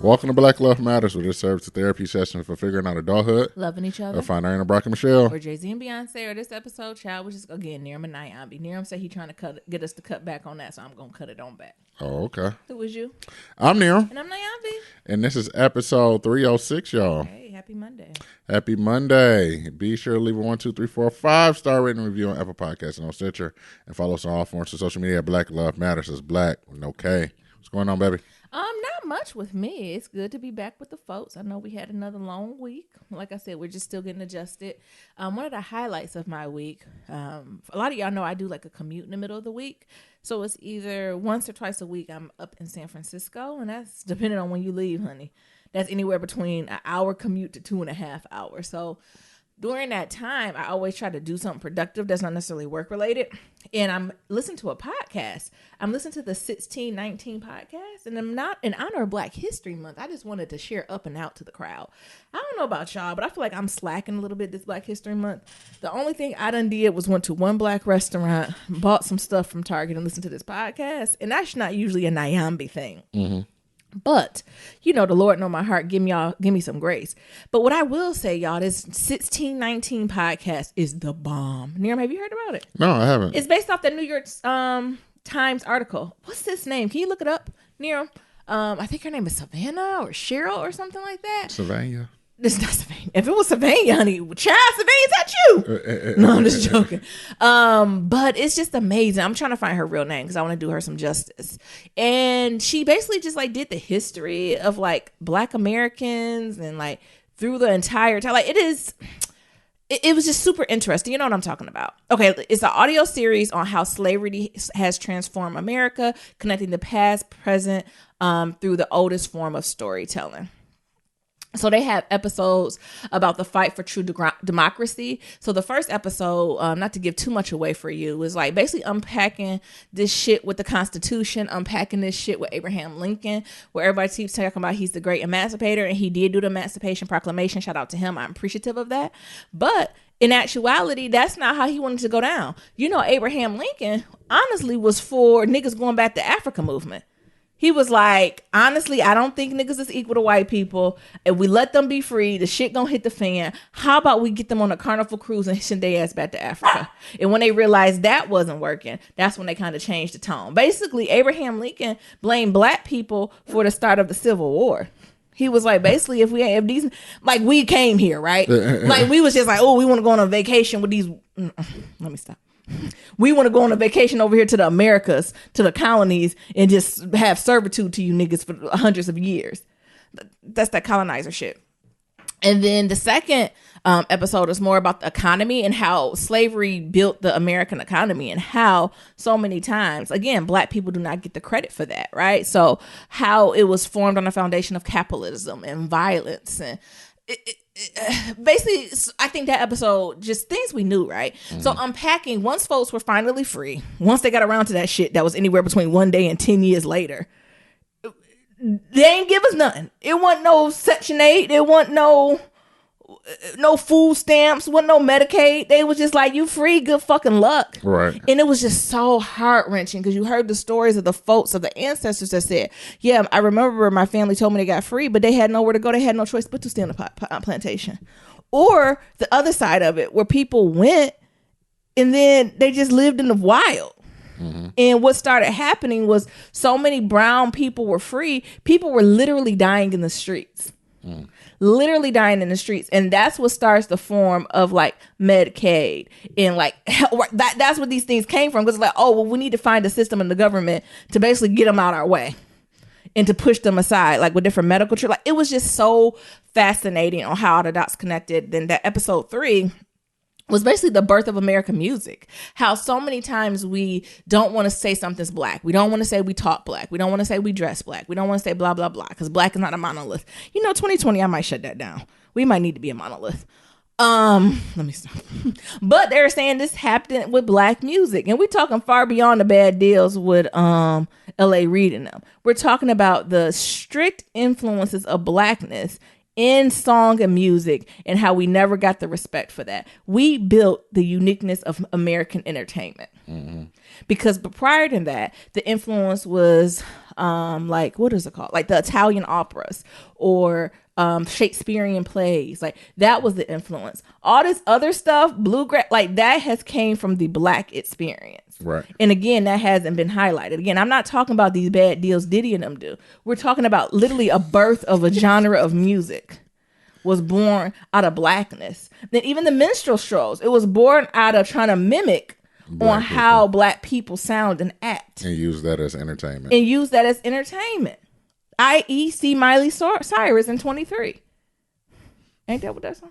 Welcome to Black Love Matters, where this serves as a therapy session for figuring out adulthood, loving each other, or finding Aaron, Brock, and Michelle, or Jay-Z and Beyonce. Or this episode, child, which is again Niram and Nyambi. Niram said he trying to get us to cut back on that, so I'm gonna cut it on back. Oh, okay. Who was you? I'm Niram, and I'm Nyambi, and this is episode 306, y'all. Hey, happy Monday! Happy Monday! Be sure to leave a 1, 2, 3, 4, 5-star rating and review on Apple Podcasts and on Stitcher, and follow us on all forms of social media at Black Love Matters. It's Black with no K. What's going on, baby? Not much with me. It's good to be back with the folks. I know we had another long week. Like I said, we're just still getting adjusted. One of the highlights of my week, a lot of y'all know I do like a commute in the middle of the week. So it's either once or twice a week I'm up in San Francisco, and that's depending on when you leave, honey. That's anywhere between an hour commute to 2.5 hours. So during that time, I always try to do something productive that's not necessarily work related. And I'm listening to a podcast. I'm listening to the 1619 podcast, and I'm not in honor of Black History Month. I just wanted to share up and out to the crowd. I don't know about y'all, but I feel like I'm slacking a little bit this Black History Month. The only thing I done did was went to one Black restaurant, bought some stuff from Target, and listened to this podcast. And that's not usually a Nyambi thing. Mm-hmm. But, you know, the Lord know my heart. Give me some grace. But what I will say, y'all, this 1619 podcast is the bomb. Niram, have you heard about it? No, I haven't. It's based off the New York Times article. What's this name? Can you look it up, Niram? I think her name is Savannah or Cheryl or something like that. Savannah. This is not Savannah. If it was Savannah, honey, child, Savannah, is that you? No, I'm just joking. But it's just amazing. I'm trying to find her real name because I want to do her some justice. And she basically just like did the history of like Black Americans and like through the entire time. Like it was just super interesting. You know what I'm talking about. Okay, it's an audio series on how slavery has transformed America, connecting the past, present, through the oldest form of storytelling. So they have episodes about the fight for true democracy. So the first episode, not to give too much away for you, was like basically unpacking this shit with the Constitution, unpacking this shit with Abraham Lincoln, where everybody keeps talking about he's the great emancipator, and he did do the Emancipation Proclamation. Shout out to him. I'm appreciative of that. But in actuality, that's not how he wanted to go down. You know, Abraham Lincoln honestly was for niggas going back to Africa movement. He was like, honestly, I don't think niggas is equal to white people. If we let them be free, the shit gonna hit the fan. How about we get them on a carnival cruise and send their ass back to Africa? And when they realized that wasn't working, that's when they kind of changed the tone. Basically, Abraham Lincoln blamed Black people for the start of the Civil War. He was like, basically, if these, like, we came here, right? Like, we was just like, oh, we want to go on a vacation with these. Let me stop. We want to go on a vacation over here to the Americas, to the colonies, and just have servitude to you niggas for hundreds of years. That's that colonizer shit. And then the second episode is more about the economy and how slavery built the American economy and how so many times, again, Black people do not get the credit for that, right? So how it was formed on a foundation of capitalism and violence and basically, I think that episode, just things we knew, right? Mm-hmm. So unpacking, once folks were finally free, once they got around to that shit that was anywhere between 1 day and 10 years later, they ain't give us nothing. It wasn't no Section 8. It wasn't no food stamps, wasn't no Medicaid. They was just like, you free, good fucking luck. Right. And it was just so heart-wrenching because you heard the stories of the folks, of the ancestors that said, yeah, I remember my family told me they got free, but they had nowhere to go. They had no choice but to stay on the plantation. Or the other side of it, where people went and then they just lived in the wild. Mm-hmm. And what started happening was so many brown people were free. People were literally dying in the streets. Mm. Literally dying in the streets. And that's what starts the form of like Medicaid and like that's what these things came from. Because it's like, oh, well, we need to find a system in the government to basically get them out our way and to push them aside, like with different medical treatment. Like, it was just so fascinating on how all the dots connected. Then that episode 3 was basically the birth of American music. How so many times we don't want to say something's Black. We don't want to say we talk Black. We don't want to say we dress Black. We don't want to say blah, blah, blah, because Black is not a monolith. You know, 2020, I might shut that down. We might need to be a monolith. Let me stop. But they're saying this happened with Black music. And we're talking far beyond the bad deals with L.A. Reid and them. We're talking about the strict influences of Blackness in song and music, and how we never got the respect for that. We built the uniqueness of American entertainment. Because prior to that, the influence was like, what is it called? Like the Italian operas or Shakespearean plays. Like that was the influence. All this other stuff, bluegrass, like that has came from the Black experience. Right. And again, that hasn't been highlighted. Again, I'm not talking about these bad deals Diddy and them do. We're talking about literally a birth of a genre of music was born out of Blackness. Then even the minstrel shows, it was born out of trying to mimic on how Black people sound and act. And use that as entertainment. I.e. see Miley Cyrus in 23. Ain't that what that song?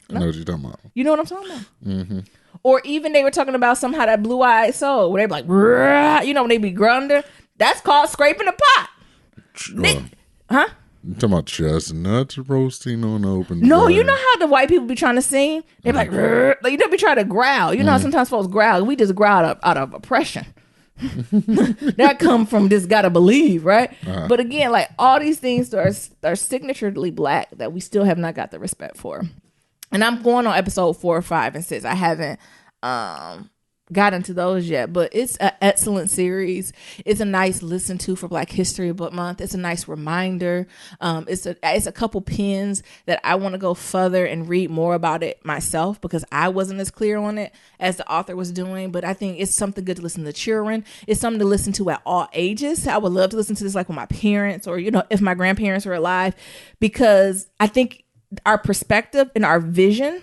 No? I know what you're talking about. You know what I'm talking about? Mm-hmm. Or even they were talking about somehow that Blue-Eyed Soul, where they be like, when they be grunder. That's called scraping the pot. Huh? You talking about chestnuts roasting on open No, fire. you know how the white people be trying to sing? They be like, you know, be trying to growl. You know how sometimes folks growl. We just growl out of oppression. That come from just gotta believe, right? But again, like all these things are signaturely Black that we still have not got the respect for. And I'm going on episode 4, 5, and 6. I haven't got into those yet, but it's an excellent series. It's a nice listen to for Black History Month. It's a nice reminder. It's a couple pins that I want to go further and read more about it myself, because I wasn't as clear on it as the author was doing. But I think it's something good to listen to children. It's something to listen to at all ages. I would love to listen to this like with my parents, or if my grandparents were alive, because I think our perspective and our vision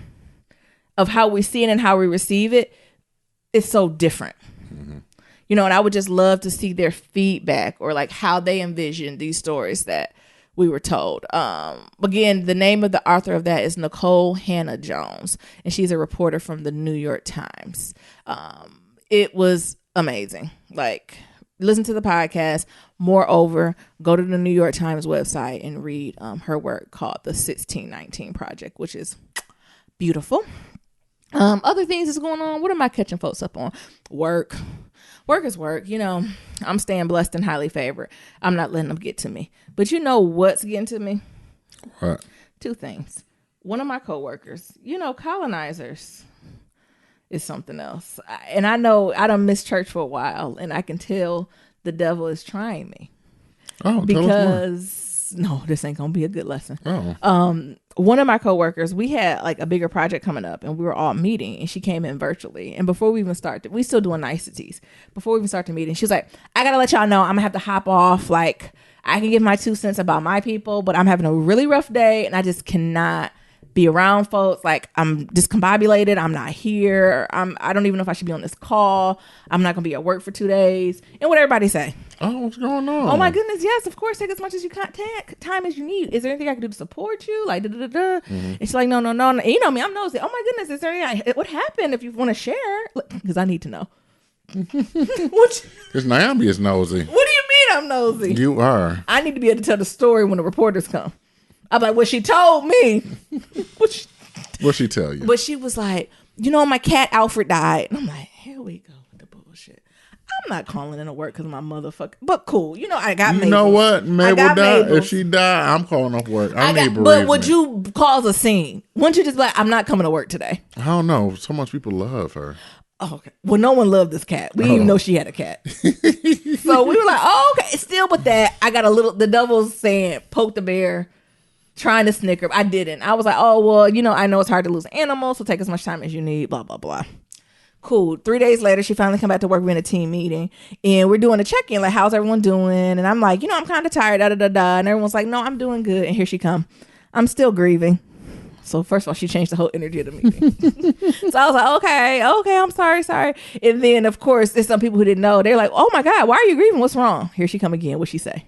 of how we see it and how we receive it is so different. And I would just love to see their feedback, or like how they envision these stories that we were told. Again, the name of the author of that is Nicole Hannah Jones, and she's a reporter from the New York Times. It was amazing. Like, listen to the podcast. Moreover, go to the New York Times website and read her work called The 1619 Project, which is beautiful. Other things is going on. What am I catching folks up on? Work is work. I'm staying blessed and highly favored. I'm not letting them get to me. But you know what's getting to me? What? 2 things. One of my coworkers, colonizers is something else. And I know I done missed church for a while, and I can tell the devil is trying me. Oh, because no, this ain't gonna be a good lesson. One of my coworkers, we had like a bigger project coming up, and we were all meeting, and she came in virtually. And before we even started, we still doing niceties. Before we even start the meeting, she was like, I gotta let y'all know I'm gonna have to hop off. Like, I can give my 2 cents about my people, but I'm having a really rough day, and I just cannot be around folks. Like, I'm discombobulated. I'm not here. I don't even know if I should be on this call. I'm not gonna be at work for 2 days. And what everybody say? Oh, what's going on? Oh my goodness, yes, of course. Take as much as you can, time as you need. Is there anything I can do to support you? Like, And she's like, no. And you know me, I'm nosy. Oh my goodness, is there anything? What happened? If you want to share, because I need to know. Because Naomi is nosy. What do you mean I'm nosy? You are. I need to be able to tell the story when the reporters come. I'm like, well, she told me. What'd she tell you? But she was like, my cat Alfred died. And I'm like, here we go with the bullshit. I'm not calling in to work because my motherfucker. But cool. I got Mabel. You know what? Mabel died. If she died, I'm calling off work. I need bereavement. But would you cause a scene? Wouldn't you just be like, I'm not coming to work today? I don't know. So much people love her. Oh, okay. Well, no one loved this cat. We didn't even know she had a cat. So we were like, oh, okay. Still with that, I got the devil's saying, poke the bear, trying to snicker. I didn't. I was like, oh, well, I know it's hard to lose animals, so take as much time as you need, blah, blah, blah. Cool. 3 days later, she finally come back to work. We're in a team meeting, and we're doing a check-in, like, how's everyone doing? And I'm like, I'm kind of tired, da-da-da-da. And everyone's like, no, I'm doing good. And here she come. I'm still grieving. So first of all, she changed the whole energy of the meeting. So I was like, okay, I'm sorry. And then, of course, there's some people who didn't know. They're like, oh my God, why are you grieving? What's wrong? Here she come again. What'd she say?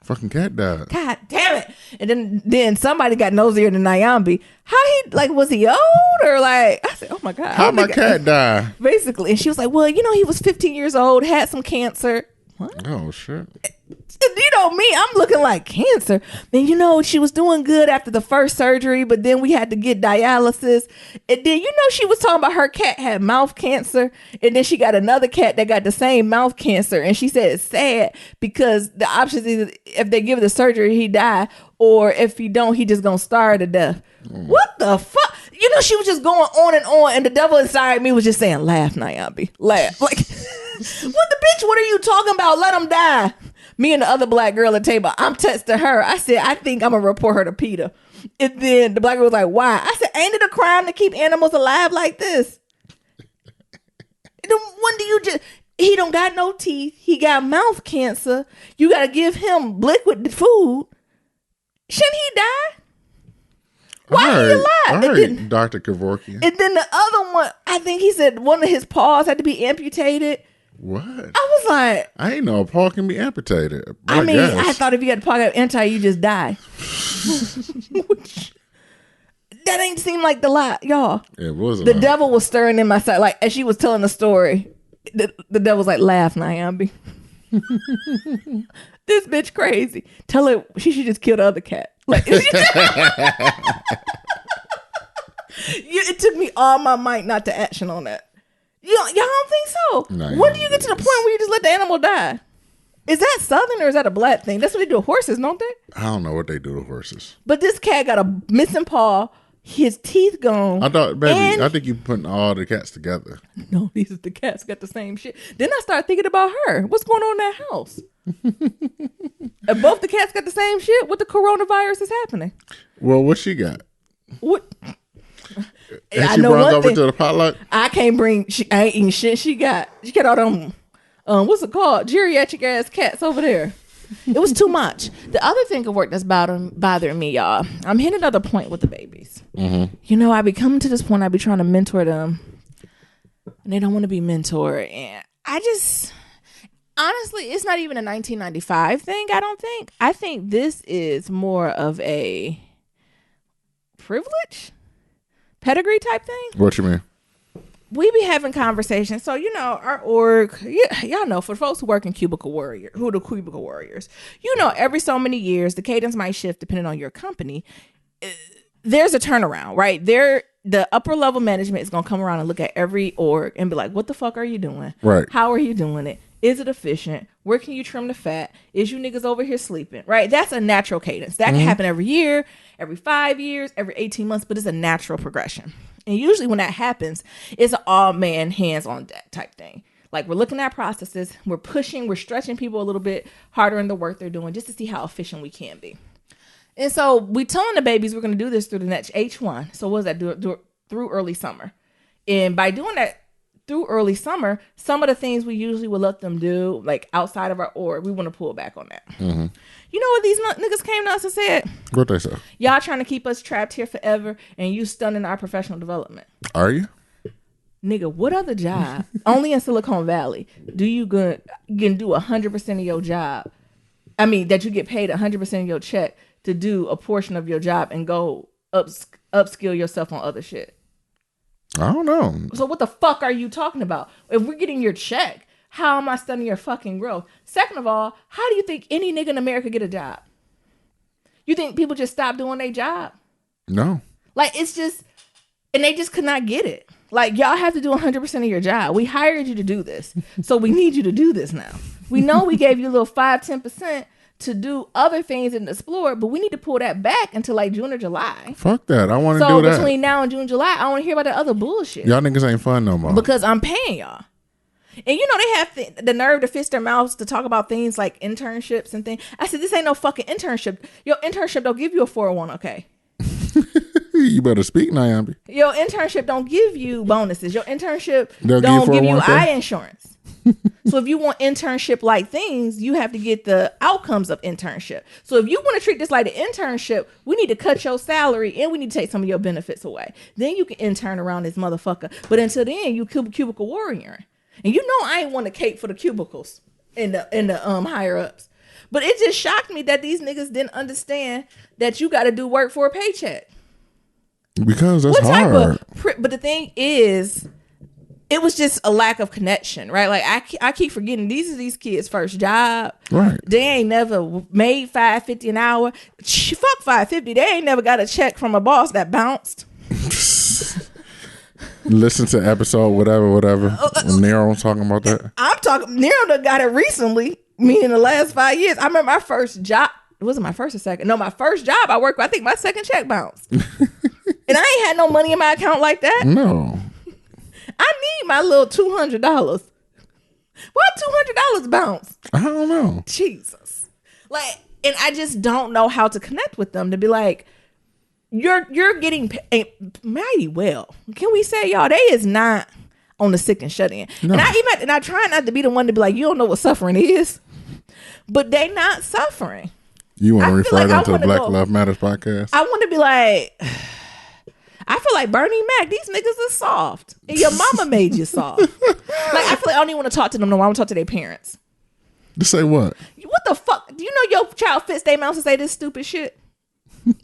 Fucking cat died. God damn it. And then somebody got nosier than Nyambi. Was he old? Or like, I said, oh my God. How my cat die? Basically. And she was like, well, he was 15 years old, had some cancer. What? Oh, shit. Me, I'm looking like cancer. And she was doing good after the first surgery, but then we had to get dialysis. And then she was talking about her cat had mouth cancer, and then she got another cat that got the same mouth cancer. And she said it's sad because the options is if they give the surgery, he die, or if he don't, he just gonna starve to death. What the fuck? You know, she was just going on, and the devil inside me was just saying, laugh, Nayambi, laugh. Like, what the bitch, what are you talking about? Let him die. Me and the other black girl at the table, I'm texting her. I said, I think I'm gonna report her to PETA. And then the black girl was like, why? I said, ain't it a crime to keep animals alive like this? When do you just... He don't got no teeth. He got mouth cancer. You got to give him liquid food. Shouldn't he die? Why he alive? I heard Dr. Kevorkian. And then the other one, I think he said one of his paws had to be amputated. What? I was like... I ain't know a paw can be amputated. I thought if you got a paw amputated, you just die. That ain't seem like the lie, y'all. It wasn't. The devil was stirring in my side. Like, as she was telling the story, the devil was like, laugh, Nayambi. This bitch crazy. Tell her she should just kill the other cat. Like, it took me all my might not to action on that. Y'all don't think so? No, when do you get to the point where you just let the animal die? Is that Southern or is that a black thing? That's what they do to horses, don't they? I don't know what they do to horses. But this cat got a missing paw, his teeth gone. I thought, baby, I think you putting all the cats together. No, these are the cats got the same shit. Then I started thinking about her. What's going on in that house? If both the cats got the same shit, what the coronavirus is happening? Well, what she got? What? Has she brought over to the potluck? I can't bring. I ain't eating shit. She got all them. What's it called? Geriatric ass cats over there. It was too much. The other thing of work that's bothering me, y'all. I'm hitting another point with the babies. Mm-hmm. You know, I be coming to this point. I be trying to mentor them, and they don't want to be mentored. And I just, honestly, it's not even a 1995 thing. I don't think. I think this is more of a privilege, pedigree type thing. What you mean? We be having conversations. So, you know, our org, y'all know, for folks who work in cubicle warrior, who are the cubicle warriors, you know, every so many years, the cadence might shift depending on your company. There's a turnaround, right? The upper level management is going to come around and look at every org and be like, what the fuck are you doing? Right. How are you doing it? Is it efficient? Where can you trim the fat? Is you niggas over here sleeping? Right? That's a natural cadence. That can happen every year, every 5 years, every 18 months, but it's a natural progression. And usually when that happens, it's an all man hands on deck type thing. Like, we're looking at processes, we're stretching people a little bit harder in the work they're doing just to see how efficient we can be. And so we telling the babies we're going to do this through the next H1. So what does that do through early summer? And by doing that through early summer, some of the things we usually would let them do, like outside of our org, we want to pull back on that. Mm-hmm. You know what these niggas came to us and said? What they say? Y'all trying to keep us trapped here forever and you stunning our professional development. Are you? Nigga, what other job, only in Silicon Valley, do you can do 100% of your job? I mean, that you get paid 100% of your check to do a portion of your job and go upskill yourself on other shit. I don't know. So what the fuck are you talking about? If we're getting your check, how am I studying your fucking growth? Second of all, how do you think any nigga in America get a job? You think people just stop doing their job? No. Like, it's just, and they just could not get it. Like, y'all have to do 100% of your job. We hired you to do this. So we need you to do this now. We know we gave you a little 5-10% to do other things and explore, but we need to pull that back until like June or July. Fuck that. I want to do that. So between now and June, July, I want to hear about that other bullshit. Y'all niggas ain't fun no more. Because I'm paying y'all. And you know, they have the nerve to fist their mouths to talk about things like internships and things. I said, this ain't no fucking internship. Your internship don't give you a 401k. You better speak, Nayambi. Your internship don't give you bonuses. Your internship don't give you eye insurance. So if you want internship like things, you have to get the outcomes of internship. So if you want to treat this like an internship, we need to cut your salary and we need to take some of your benefits away. Then you can intern around this motherfucker. But until then, you cubicle warrior. And you know I ain't want to cape for the cubicles in the higher ups. But it just shocked me that these niggas didn't understand that you got to do work for a paycheck. Because that's hard. But the thing is, it was just a lack of connection, right? Like I keep forgetting these are these kids' first job. Right. They ain't never made $5.50 an hour. Fuck $5.50. They ain't never got a check from a boss that bounced. Listen to episode whatever. When Nero was talking about that. Nero got it recently, meaning the last 5 years. I remember my first job. wasn't my first or second. No, my first job I worked with, I think my second check bounced. And I ain't had no money in my account like that. No. I need my little $200. Why $200 bounce? I don't know. Jesus. Like, and I just don't know how to connect with them to be like, you're getting paid mighty well. Can we say, y'all, they is not on the sick and shut in. No. And I try not to be the one to be like, you don't know what suffering is, but they not suffering. You want to refer them to the Black Love Matters podcast? I want to be like, I feel like Bernie Mac. These niggas is soft, and your mama made you soft. Like, I feel like I don't even want to talk to them no more. I want to talk to their parents. To say what? What the fuck? Do you know your child fits their mouth to say this stupid shit?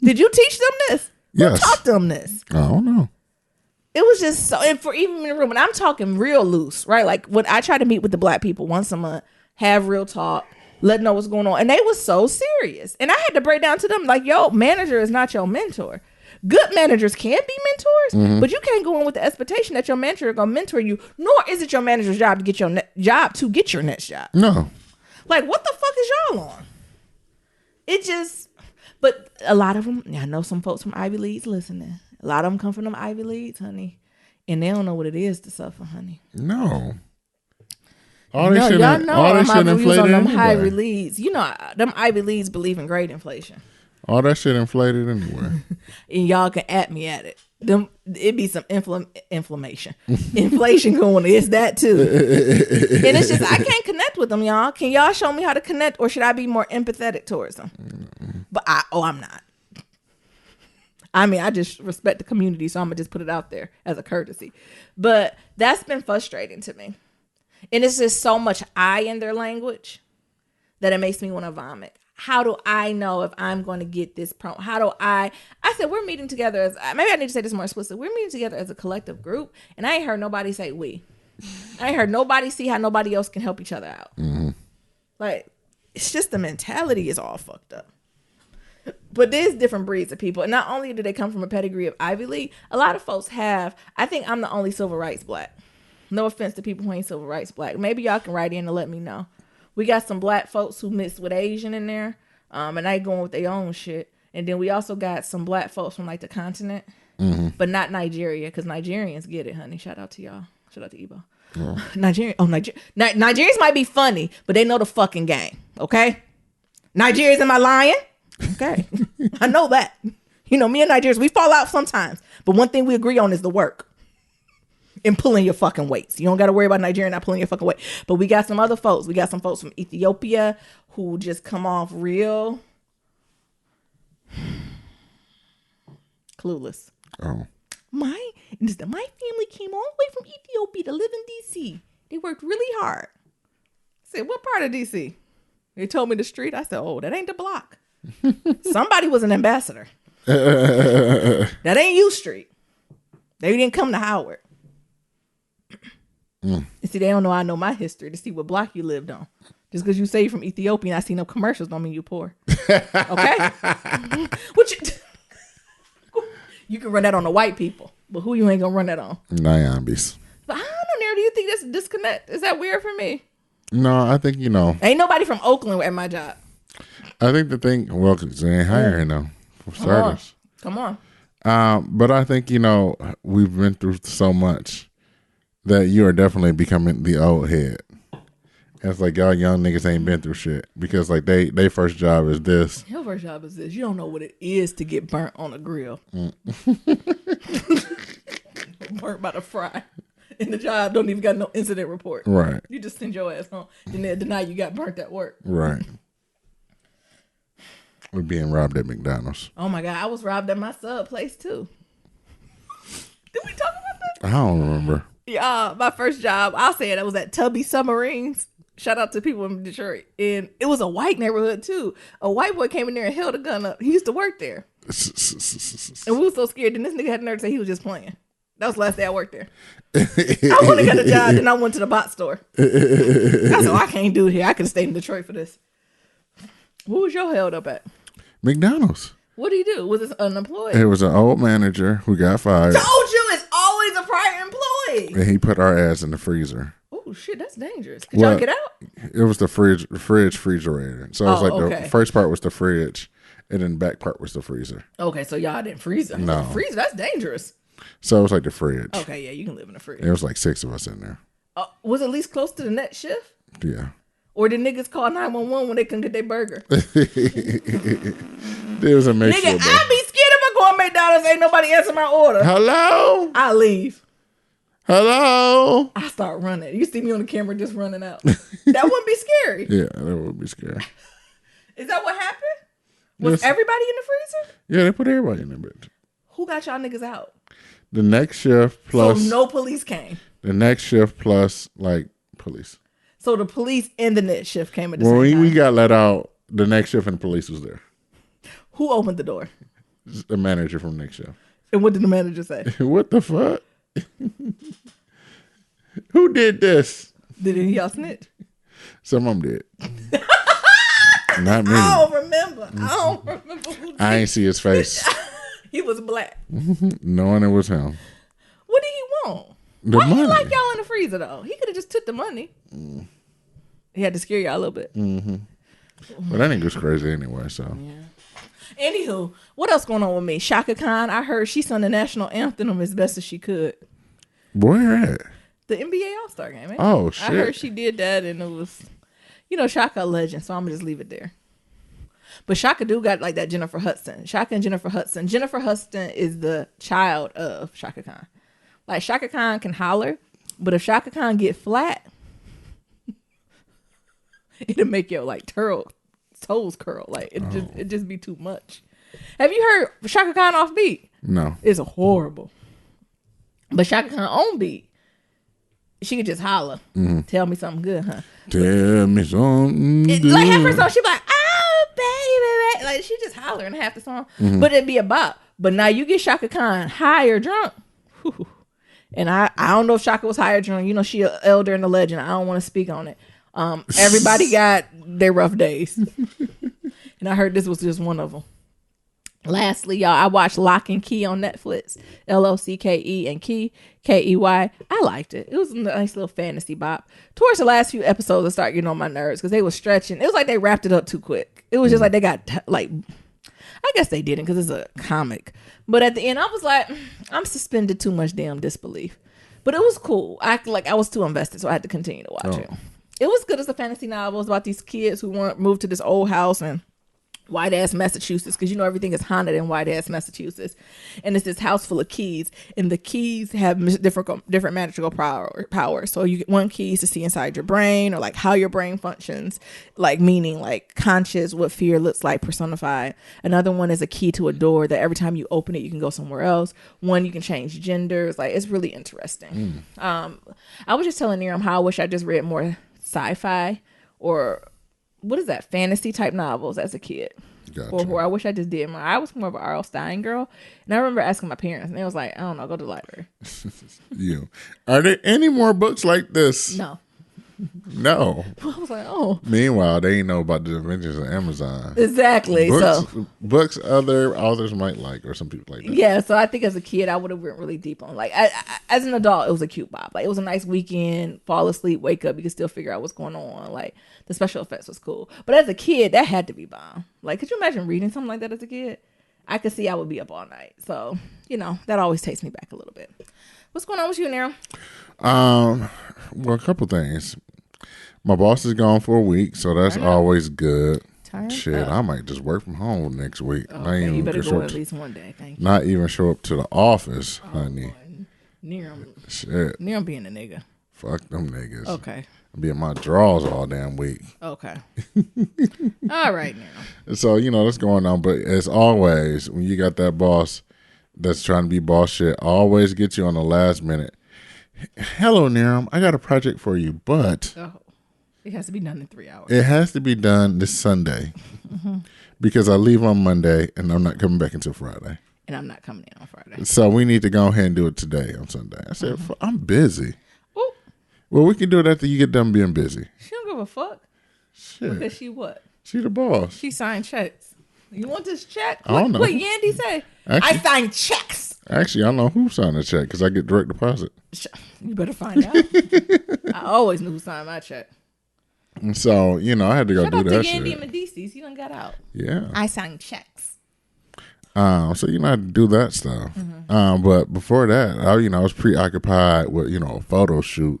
Did you teach them this? Yes. Who taught them this? I don't know. It was just so, and for even in the room, and I'm talking real loose, right? Like when I try to meet with the black people once a month, have real talk, let them know what's going on. And they was so serious. And I had to break down to them, like, yo, manager is not your mentor. Good managers can be mentors, but you can't go in with the expectation that your mentor is going to mentor you, nor is it your manager's job to get your get your next job. No. Like, what the fuck is y'all on? It just, but a lot of them, I know some folks from Ivy Leagues listening. A lot of them come from them Ivy Leagues, honey. And they don't know what it is to suffer, honey. No. All this shit inflated on them Ivy Leagues. You know, them Ivy Leagues believe in grade inflation. All that shit inflated anyway. And y'all can at me at it. It be some inflammation. Inflation going on. It's that too. And it's just, I can't connect with them, y'all. Can y'all show me how to connect, or should I be more empathetic towards them? But I'm not. I mean, I just respect the community, so I'm going to just put it out there as a courtesy. But that's been frustrating to me. And it's just so much I in their language that it makes me want to vomit. How do I know if I'm going to get this promo? How do I said, we're meeting together as, maybe I need to say this more explicit. We're meeting together as a collective group, and I ain't heard nobody say we. I ain't heard nobody see how nobody else can help each other out. Mm-hmm. Like, it's just the mentality is all fucked up. But there's different breeds of people. And not only do they come from a pedigree of Ivy League, a lot of folks have, I think I'm the only civil rights black. No offense to people who ain't civil rights black. Maybe y'all can write in and let me know. We got some black folks who mixed with Asian in there. And they going with their own shit. And then we also got some black folks from like the continent. Mm-hmm. But not Nigeria, because Nigerians get it, honey. Shout out to y'all. Shout out to Igbo. Yeah. Nigerians might be funny, but they know the fucking game. Okay? Nigerians, am I lying? Okay. I know that. You know, me and Nigerians, we fall out sometimes. But one thing we agree on is the work. And pulling your fucking weights. You don't got to worry about Nigeria not pulling your fucking weight. But we got some other folks. We got some folks from Ethiopia who just come off real clueless. Oh. My family came all the way from Ethiopia to live in D.C. They worked really hard. I said, what part of D.C.? They told me the street. I said, oh, that ain't the block. Somebody was an ambassador. That ain't U Street. They didn't come to Howard. And see, they don't know I know my history to see what block you lived on. Just because you say you're from Ethiopia and I see no commercials don't mean you're poor. Okay? You can run that on the white people, but who you ain't gonna run that on? Nyambis. But I don't know, Nero, do you think that's a disconnect? Is that weird for me? No, I think, ain't nobody from Oakland at my job. I think the thing, well, because they ain't hiring though, for starters. Come on. But I think, we've been through so much that you are definitely becoming the old head. And it's like y'all young niggas ain't been through shit. Because like they first job is this. Your first job is this. You don't know what it is to get burnt on a grill. Burnt by the fry. And the job don't even got no incident report. Right. You just send your ass home. Then they'll deny you got burnt at work. Right. We're being robbed at McDonald's. Oh my God. I was robbed at my sub place too. Did we talk about that? I don't remember. Yeah, my first job, I'll say it, I was at Tubby Submarines. Shout out to people in Detroit. And it was a white neighborhood too. A white boy came in there and held a gun up. He used to work there. And we were so scared. Then this nigga had the nerve to say he was just playing. That was the last day I worked there. I went and got a job, then I went to the bot store. I said, I can't do it here. I could have stayed in Detroit for this. What was your held up at? McDonald's. What did he do? Was it unemployed? It was an old manager who got fired. Told you it's always a prior employee. And he put our ass in the freezer. Ooh. Oh shit, that's dangerous. Could y'all get out? It was the refrigerator. So it was like the first part was the fridge, and then the back part was the freezer. Okay, so y'all didn't freeze it. No. Freezer, that's dangerous. So it was like the fridge. Okay, yeah, you can live in a fridge. There was like 6 of us in there. Was it at least close to the next shift? Yeah. Or did niggas call 911 when they couldn't get their burger? There was a mixture. Nigga, I be scared if I go to McDonald's, ain't nobody answer my order. Hello? I leave. Hello? I start running. You see me on the camera just running out. That wouldn't be scary. Yeah, that would be scary. Is that what happened? Was everybody in the freezer? Yeah, they put everybody in there, bitch. Who got y'all niggas out? The next shift plus... So no police came? The next shift plus, like, police. So the police and the next shift came at the same time? When we got let out, the next shift and the police was there. Who opened the door? The manager from next shift. And what did the manager say? What the fuck? Who did this? Did any of y'all snitch? Some of them did. Not me. I don't remember. I don't remember who did. I ain't see his face. He was black. Knowing it was him. What did he want? The Why money. he like y'all in the freezer though? He could have just took the money. He had to scare y'all a little bit. But that nigga's crazy anyway, so. Yeah. Anywho, what else going on with me? Shaka Khan, I heard she sung the national anthem as best as she could. Where at? The NBA All-Star game, man. Oh, shit. I heard she did that and it was, Shaka a legend, so I'm going to just leave it there. But Shaka do got like that Jennifer Hudson. Shaka and Jennifer Hudson. Jennifer Hudson is the child of Shaka Khan. Like Shaka Khan can holler, but if Shaka Khan get flat, it'll make your like toes curl. Like it just be too much. Have you heard Shaka Khan off beat? No. It's horrible. But Shaka Khan on beat, she could just holler. Tell me something good, huh? Tell me something good. Like half her song, she be like, oh baby, like she just hollering half the song. But it'd be a bop. But now you get Shaka Khan high or drunk. Whew. And I don't know if Shaka was high or drunk. She an elder and a legend. I don't want to speak on it. Everybody got their rough days. And I heard this was just one of them. Lastly, y'all, I watched Lock and Key on Netflix. Locké and Key, Key. I liked it. It was a nice little fantasy bop. Towards the last few episodes, I started getting on my nerves because they were stretching. It was like they wrapped it up too quick. It was just like they got I guess they didn't because it's a comic. But at the end, I was like, I'm suspended too much damn disbelief. But it was cool. I was too invested, so I had to continue to watch it. It was good as a fantasy novel. It was about these kids who moved to this old house and white ass Massachusetts, because everything is haunted in white ass Massachusetts, and it's this house full of keys, and the keys have different magical powers. So you get one key is to see inside your brain, or like how your brain functions, like meaning like conscious, what fear looks like personified. Another one is a key to a door that every time you open it you can go somewhere else. One, you can change genders. Like, it's really interesting. I was just telling Niram how I wish I just read more sci-fi or what is that, fantasy type novels as a kid. Gotcha. Or I wish I just did more. I was more of an R.L. Stein girl, and I remember asking my parents, and they was like, I don't know, go to the library. Are there any more books like this? No. I was like, oh. Meanwhile, they ain't know about the Adventures of Amazon. Exactly. Books other authors might like, or some people like that. Yeah, so I think as a kid, I would have went really deep on. Like, as an adult, it was a cute bop. Like, it was a nice weekend, fall asleep, wake up, you could still figure out what's going on. Like, the special effects was cool. But as a kid, that had to be bomb. Like, could you imagine reading something like that as a kid? I could see I would be up all night. So, that always takes me back a little bit. What's going on with you, Nero? Well, a couple things. My boss is gone for a week, so that's always good. Shit, I might just work from home next week. Okay, you better go at least one day. Thank you. Not even show up to the office, honey. Shit. Nero being a nigga. Fuck them niggas. Okay. I'll be in my drawers all damn week. Okay. All right, Nero. So, that's going on. But as always, when you got that boss that's trying to be boss shit, always get you on the last minute. Hello, Niram. I got a project for you, but it has to be done in 3 hours. It has to be done this Sunday because I leave on Monday and I'm not coming back until Friday. And I'm not coming in on Friday. So we need to go ahead and do it today on Sunday. I said, I'm busy. Ooh. Well, we can do it after you get done being busy. She don't give a fuck. Shit. Because she what? She the boss. She signed checks. You want this check? I don't know. What Yandy say? I sign checks. Actually, I know who signed the check because I get direct deposit. You better find out. I always knew who signed my check. And so, I had to go do that shit. Shout out to Yandy and Medicis. He done got out. Yeah. I sign checks. So, I had to do that stuff. But before that, I was preoccupied with, a photo shoot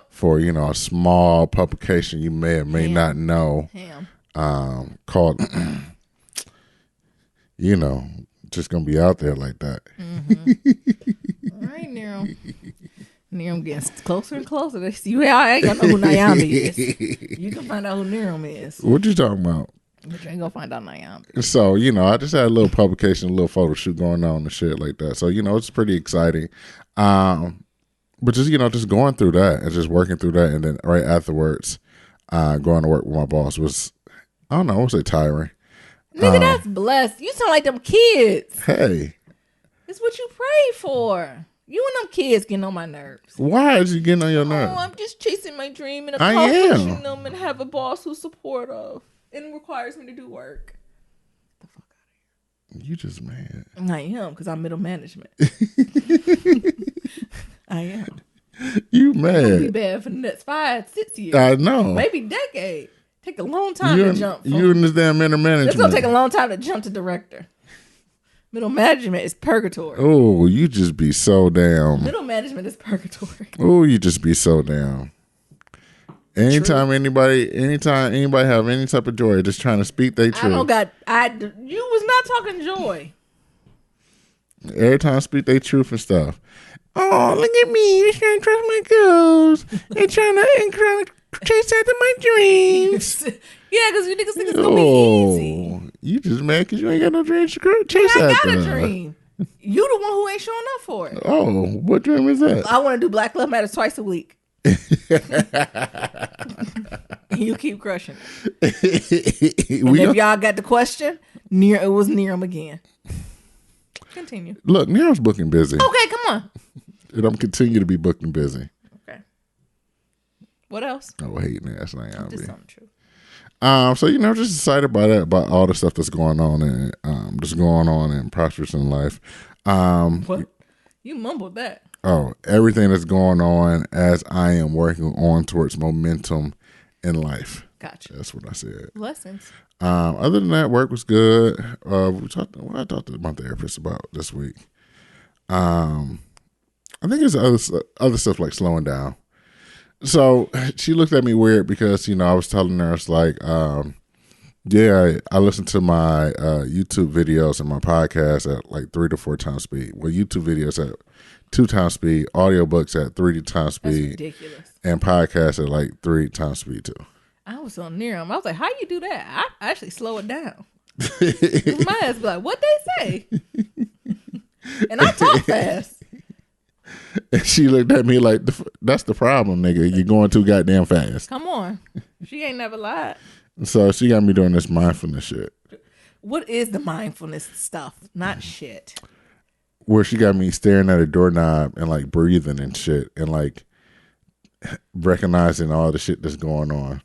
for, a small publication you may or may not know. Called, just going to be out there like that. All right, Nero. Nero getting closer and closer. They see I ain't gonna know who Nyami is. You can find out who Nero is. What you talking about? But you ain't gonna find out Nyami. So, I just had a little publication, a little photo shoot going on and shit like that. So, it's pretty exciting. But just, just going through that and just working through that. And then right afterwards, going to work with my boss was, I don't know, I won't say tiring. Nigga, that's blessed. You sound like them kids. Hey. It's what you pray for. You and them kids getting on my nerves. Why is you getting on your nerves? Oh, I'm just chasing my dream and accomplishing them and have a boss who's supportive and requires me to do work. Get the fuck out of here. You just mad. I am, because I'm middle management. I am. You mad. It'll be bad for the next 5-6 years. I know. Maybe decade. Take a long time to jump. You and this damn middle management. It's going to take a long time to jump to director. Middle management is purgatory. Oh, you just be so down. Middle management is purgatory. Oh, you just be so down. Anytime anybody have any type of joy, just trying to speak their truth. You was not talking joy. Every time I speak their truth and stuff. Oh, look at me! They're trying to trust my goals. They're trying to chase after my dreams. Yeah, because you niggas think it's gonna be easy. You just mad because you ain't got no dreams to chase after. I got a dream. You the one who ain't showing up for it. Oh, what dream is that? I want to do Black Love Matters twice a week. You keep crushing it. And if y'all got the question, it was Nerum again. Continue. Look, Nerum's booking busy. Okay, come on. And I'm continue to be booking busy. Okay. What else? Oh, hating ass Naomi. Just something true. So just excited about that, about all the stuff that's going on and just going on and prosperous in life. What? You mumbled that. Oh, everything that's going on as I am working on towards momentum in life. Gotcha. That's what I said. Blessings. Other than that, work was good. What I talked to my therapist about this week. I think it's other stuff like slowing down. So she looked at me weird because, I was telling her, it's like, yeah, I listen to my YouTube videos and my podcast at like 3 to 4 times speed. Well, YouTube videos at 2 times speed, audiobooks at 3 times speed. That's ridiculous. And podcasts at like 3 times speed too. I was on near him. I was like, how you do that? I actually slow it down. My ass be like, what they say? And I talk fast. And she looked at me like, that's the problem, nigga. You're going too goddamn fast. Come on. She ain't never lied. So she got me doing this mindfulness shit. What is the mindfulness stuff? Not shit. Where she got me staring at a doorknob and like breathing and shit and like recognizing all the shit that's going on.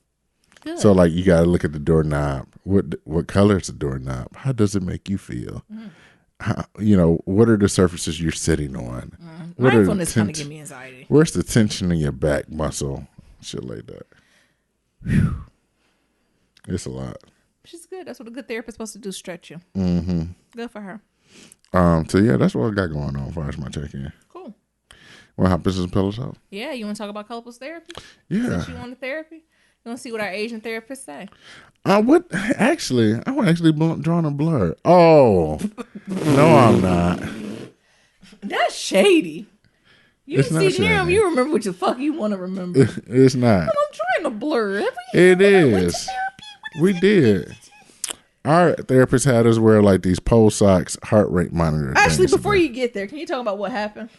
Good. So like you got to look at the doorknob. What color is the doorknob? How does it make you feel? How, what are the surfaces you're sitting on? Mindfulness kind of give me anxiety. Where's the tension in your back muscle? Shit like that. Whew. It's a lot. She's good. That's what a good therapist is supposed to do, stretch you. Mm-hmm. Good for her. So yeah, that's what I got going on as far as my check-in. Cool. Want to hop into some pillows out? Yeah, you want to talk about couples therapy? Yeah. Since you want the therapy? You want to see what our Asian therapists say? What? Actually, I want actually drawing a blur. Oh. No, I'm not. That's shady. You it's see Nero, you remember what the fuck you want to remember. It's not. But I'm trying to blur. It is. We did. Our therapist had us wear like these pole socks, heart rate monitor. Actually, before you get there, can you talk about what happened?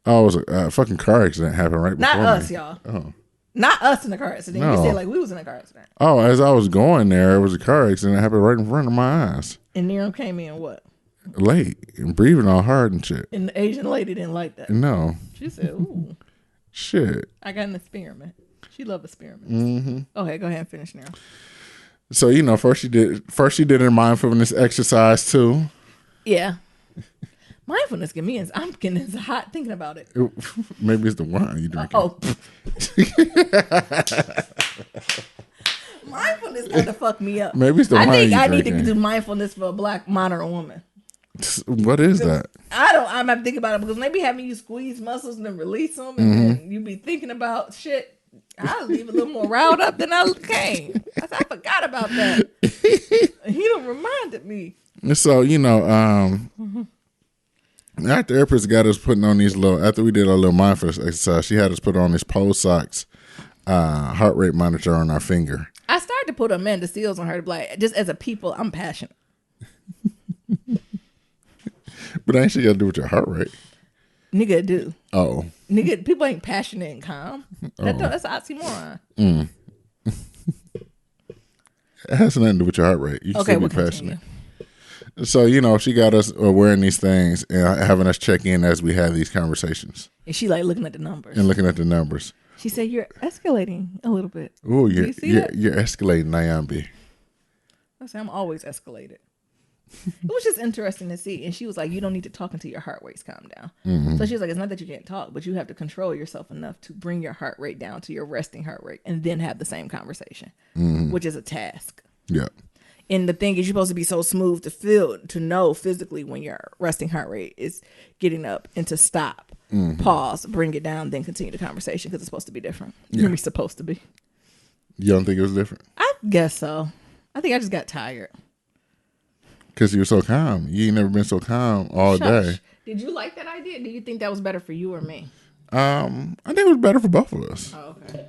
Oh, it was a fucking car accident happened right before Not us, y'all. Oh. Not us in the car accident. No. You said like we was in a car accident. Oh, as I was going there, it was a car accident that happened right in front of my eyes. And Nero came in what? Late and breathing all hard and shit. And the Asian lady didn't like that. No. She said, ooh. Shit. I got an experiment. She loved experiments. Mm-hmm. Okay, go ahead and finish now. So first she did her mindfulness exercise too. Yeah. Mindfulness I'm getting hot thinking about it. Maybe it's the wine you drinking. Mindfulness kind of fuck me up. Maybe it's the wine you drinking. I need to do mindfulness for a black modern woman. What is that? I'm not thinking about it because maybe having you squeeze muscles and then release them and then you be thinking about shit. I'll leave a little more riled up than I came. I forgot about that. He done reminded me. So, our therapist got us putting on these after we did our little mindfulness exercise, she had us put on this Pulse Ox heart rate monitor on our finger. I started to put Amanda Seals on her, like, just as a people, I'm passionate. But ain't she got to do with your heart rate? Nigga do. Oh. Nigga, people ain't passionate and calm. That's an oxymoron. It has nothing to do with your heart rate. You can still be passionate. So, she got us wearing these things and having us check in as we had these conversations. And she like looking at the numbers. She said, you're escalating a little bit. Oh, you're escalating, Nyambi. I said, I'm always escalated. It was just interesting to see. And she was like, you don't need to talk until your heart rates calm down. Mm-hmm. So she was like, it's not that you can't talk, but you have to control yourself enough to bring your heart rate down to your resting heart rate and then have the same conversation, which is a task. Yeah. And the thing is, you're supposed to be so smooth to know physically when your resting heart rate is getting up and to stop, pause, bring it down, then continue the conversation because it's supposed to be different. Yeah. You're supposed to be. You don't think it was different? I guess so. I think I just got tired. Because you were so calm. You ain't never been so calm all day. Did you like that idea? Do you think that was better for you or me? I think it was better for both of us. Oh, okay.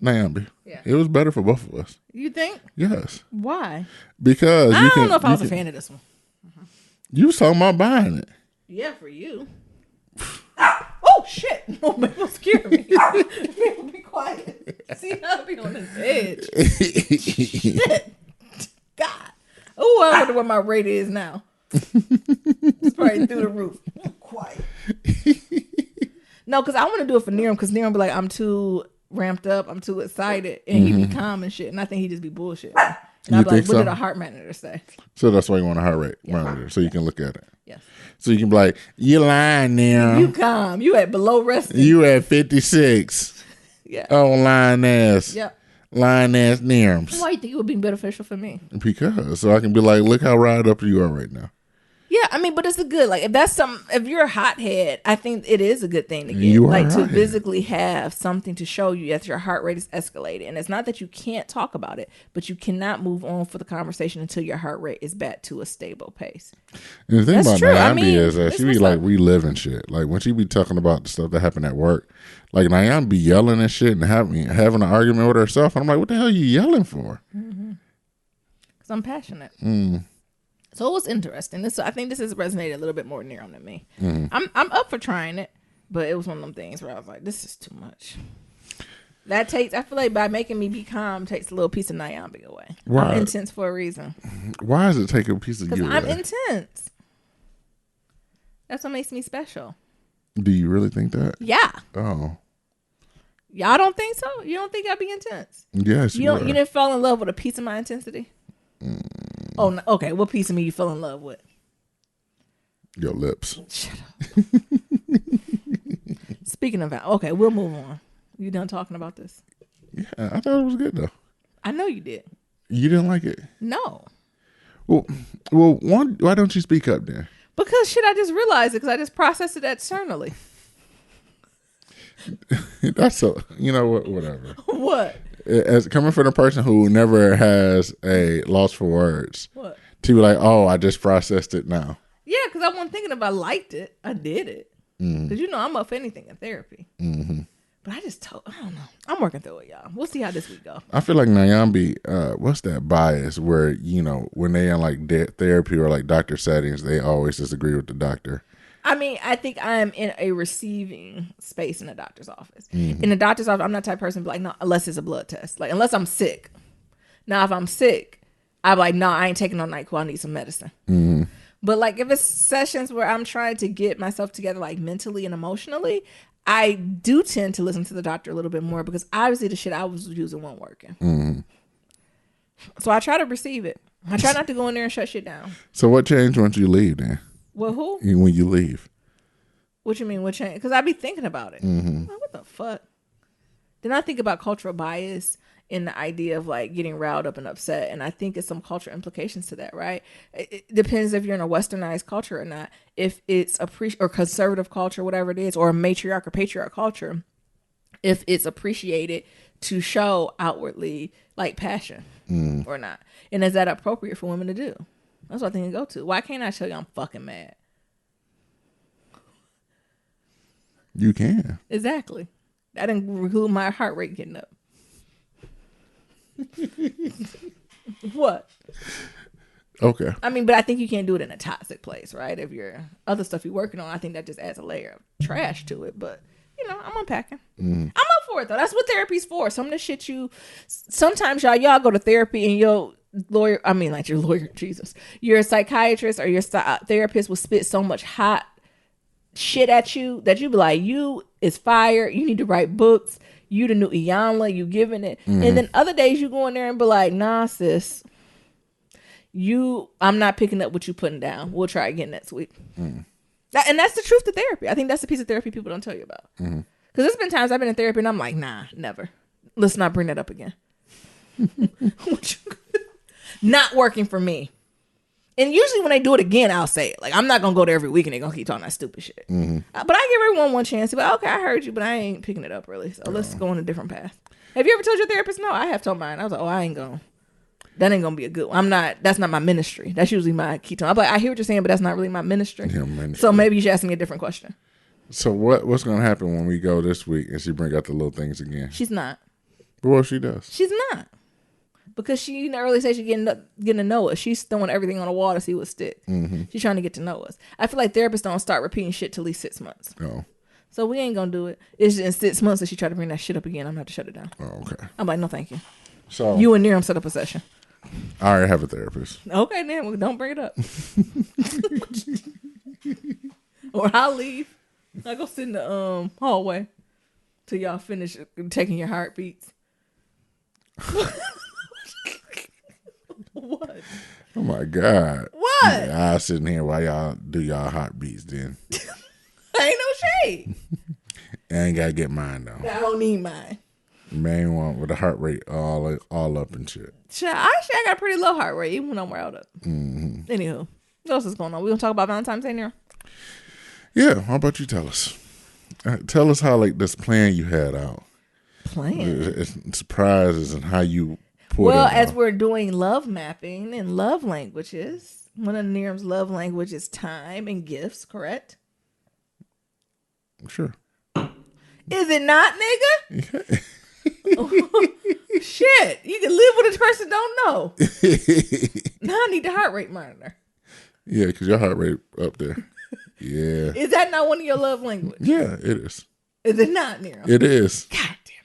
Nyambi. Yeah. It was better for both of us. You think? Yes. Why? Because I don't know if I was a fan of this one. You was talking about buying it. Yeah, for you. Oh, shit. No, Mabel scared me. Mabel, be quiet. See how I be on this edge. Shit. God. Oh, I wonder what my rate is now. It's probably through the roof. Quiet. No, because I want to do it for Niram because Niram be like, I'm too ramped up, I'm too excited, and he be calm and shit, and I think he just be bullshit. And I'm like, what did a heart monitor say? So that's why you want a heart rate monitor, so you can look at it. Yes. So you can be like, you lying now. You calm. You at below resting. You at 56. Yeah. Oh, lying ass. Yep. Lying ass Nirams. Why do you think it would be beneficial for me? Because so I can be like, look how riled up you are right now. Yeah, I mean, but it's a good, like, if you're a hothead, I think it is a good thing to get. Like, to physically have something to show you that your heart rate is escalated. And it's not that you can't talk about it, but you cannot move on for the conversation until your heart rate is back to a stable pace. And the thing about Nyambi is that she be like reliving shit. Like, when she be talking about the stuff that happened at work, like, Nyambi be yelling and shit and having an argument with herself. And I'm like, what the hell are you yelling for? Because I'm passionate. So it was interesting. I think this has resonated a little bit more near on than me. I'm up for trying it, but it was one of them things where I was like, this is too much. I feel like by making me be calm takes a little piece of Nyambi away. Why? I'm intense for a reason. Why does it take a piece of you away? Because I'm intense. That's what makes me special. Do you really think that? Yeah. Oh. Y'all don't think so? You don't think I'd be intense? Yes, you didn't fall in love with a piece of my intensity? Oh, no. Okay. What piece of me you fell in love with? Your lips. Shut up. Speaking of that, okay, we'll move on. You done talking about this? Yeah, I thought it was good though. I know you did. You didn't like it? No. Well, why don't you speak up then? Because I just realized it because I just processed it externally. That's so, whatever. What? As coming from a person who never has a loss for words. What? To be like, oh, I just processed it now. Yeah, because I wasn't thinking if I liked it. I did it. Because I'm up for anything in therapy. Mm-hmm. But I don't know. I'm working through it, y'all. We'll see how this week go. I feel like Nyambi, what's that bias where, when they in like therapy or like doctor settings, they always disagree with the doctor. I mean, I think I am in a receiving space in a doctor's office. Mm-hmm. In the doctor's office, I'm not the type of person to be like, no, unless it's a blood test. Like, unless I'm sick. Now, if I'm sick, I'm like, no, I ain't taking no NyQuil. I need some medicine. Mm-hmm. But, like, if it's sessions where I'm trying to get myself together, like, mentally and emotionally, I do tend to listen to the doctor a little bit more because obviously the shit I was using wasn't working. Mm-hmm. So I try to receive it. I try not to go in there and shut shit down. So what changed once you leave then? Well, who? When you leave. What you mean, what changed? Because I be thinking about it. Like, what the fuck? Then I think about cultural bias in the idea of like getting riled up and upset. And I think it's some cultural implications to that, right? It depends if you're in a westernized culture or not. If it's or conservative culture, whatever it is, or a matriarch or patriarch culture, if it's appreciated to show outwardly like passion or not. And is that appropriate for women to do? That's what I think to go to. Why can't I show you I'm fucking mad? You can. Exactly. I didn't include my heart rate getting up. What? Okay. I mean, but I think you can't do it in a toxic place, right? If you're other stuff you're working on, I think that just adds a layer of trash to it. But, you know, I'm unpacking. I'm up for it, though. That's what therapy's for. Some of the shit sometimes y'all go to therapy and your lawyer, Jesus. Your psychiatrist or your therapist will spit so much hot shit at you that you be like, you is fired. You need to write books. You the new Iyanla. You giving it. And then other days you go in there and be like, nah, sis. I'm not picking up what you putting down. We'll try again next week. And that's the truth of therapy. I think that's the piece of therapy people don't tell you about. Because there's been times I've been in therapy and I'm like, nah, never. Let's not bring that up again. Not working for me. And usually when they do it again, I'll say it. Like, I'm not going to go there every week and they're going to keep talking that stupid shit. But I give everyone one chance to be like, okay, I heard you, but I ain't picking it up really. So let's go on a different path. Have you ever told your therapist no? I have told mine. I was like, I ain't going. That ain't going to be a good one. That's not my ministry. That's usually my key tone. I'm like, I hear what you're saying, but that's not really my ministry. So maybe you should ask me a different question. So what's going to happen when we go this week and she bring out the little things again? She's not. But what she does? She's not. Because she in the early stage, she's getting to know us. She's throwing everything on the wall to see what sticks. She's trying to get to know us. I feel like therapists don't start repeating shit till at least 6 months. Oh. So we ain't going to do it. It's in 6 months that she try to bring that shit up again. I'm going to have to shut it down. Oh, okay. I'm like, no, thank you. So you and Niram set up a session. I already have a therapist. Okay, then. Well, don't bring it up. Or I'll leave. I'll go sit in the hallway till y'all finish taking your heartbeats. What? Oh my God. What? Yeah, I sitting here while y'all do y'all heartbeats then. Ain't no shade. I ain't gotta get mine though. I don't need mine. Main one with the heart rate all up and shit. Actually, I got a pretty low heart rate even when I'm riled up. Anywho, what else is going on? We gonna talk about Valentine's Day now? Yeah. How about you tell us? Tell us how like this plan you had out. Plan? Surprises and how you. Well, as we're doing love mapping and love languages, one of Niram's love language is time and gifts, correct? Sure. Is it not, nigga? Shit, you can live with a person don't know. Now I need the heart rate monitor. Yeah, because your heart rate up there. Yeah. Is that not one of your love languages? Yeah, it is. Is it not, Niram? It is. God damn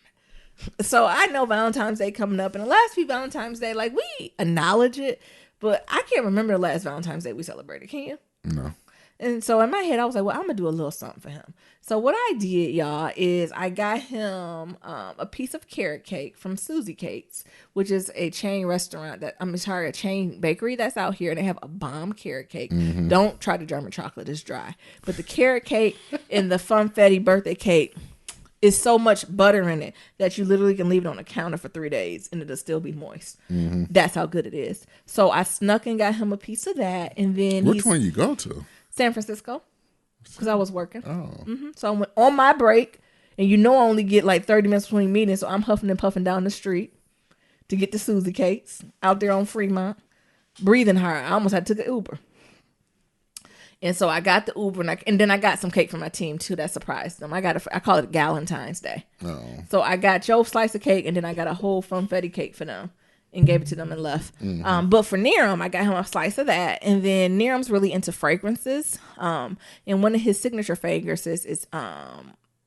it. So I know Valentine's Day coming up, and the last few Valentine's Day, like, we acknowledge it, but I can't remember the last Valentine's Day we celebrated. Can you? No. And so in my head, I was like, well, I'm going to do a little something for him. So what I did, y'all, is I got him a piece of carrot cake from Susie Cakes, which is a chain restaurant a chain bakery that's out here. They have a bomb carrot cake. Don't try the German chocolate. It's dry. But the carrot cake and the funfetti birthday cake is so much butter in it that you literally can leave it on the counter for 3 days and it'll still be moist. That's how good it is. So I snuck and got him a piece of that. And then which one you go to? San Francisco, because I was working. Oh. So I went on my break, and I only get like 30 minutes between meetings, so I'm huffing and puffing down the street to get to Susie Cakes out there on Fremont, breathing hard. I almost had to take an Uber. And so I got the Uber, and then I got some cake from my team too that surprised them. I call it Galentine's Day. Oh. So I got Joe's slice of cake, and then I got a whole funfetti cake for them. And gave it to them and left. But for Niram, I got him a slice of that. And then Niram's really into fragrances. And one of his signature fragrances is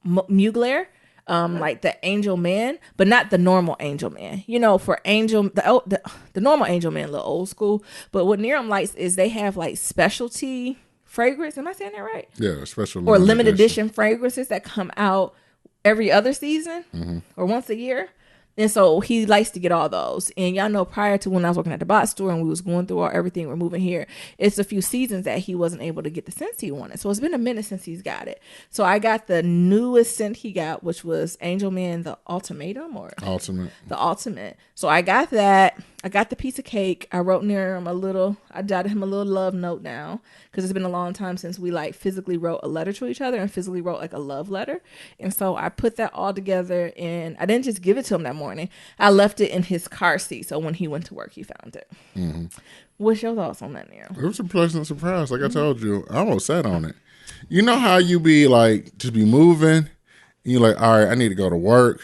Mugler, like the Angel Man, but not the normal Angel Man. You know, for Angel, the normal Angel Man, a little old school. But what Niram likes is they have like specialty fragrance. Am I saying that right? Yeah, special or limited edition fragrances that come out every other season or once a year. And so he likes to get all those. And y'all know, prior to when I was working at the bot store and we was going through everything, we're moving here, it's a few seasons that he wasn't able to get the scents he wanted. So it's been a minute since he's got it. So I got the newest scent he got, which was Angel Man, the Ultimatum, or Ultimate. The Ultimate. So I got that. I got the piece of cake. I wrote near him I jotted him a little love note now, because it's been a long time since we like physically wrote a letter to each other and physically wrote like a love letter. And so I put that all together, and I didn't just give it to him that morning. I left it in his car seat, so when he went to work, he found it. Mm-hmm. What's your thoughts on that, Neil? It was a pleasant surprise. Like I told you, I almost sat on it. You know how you be like, just be moving, and you're like, all right, I need to go to work.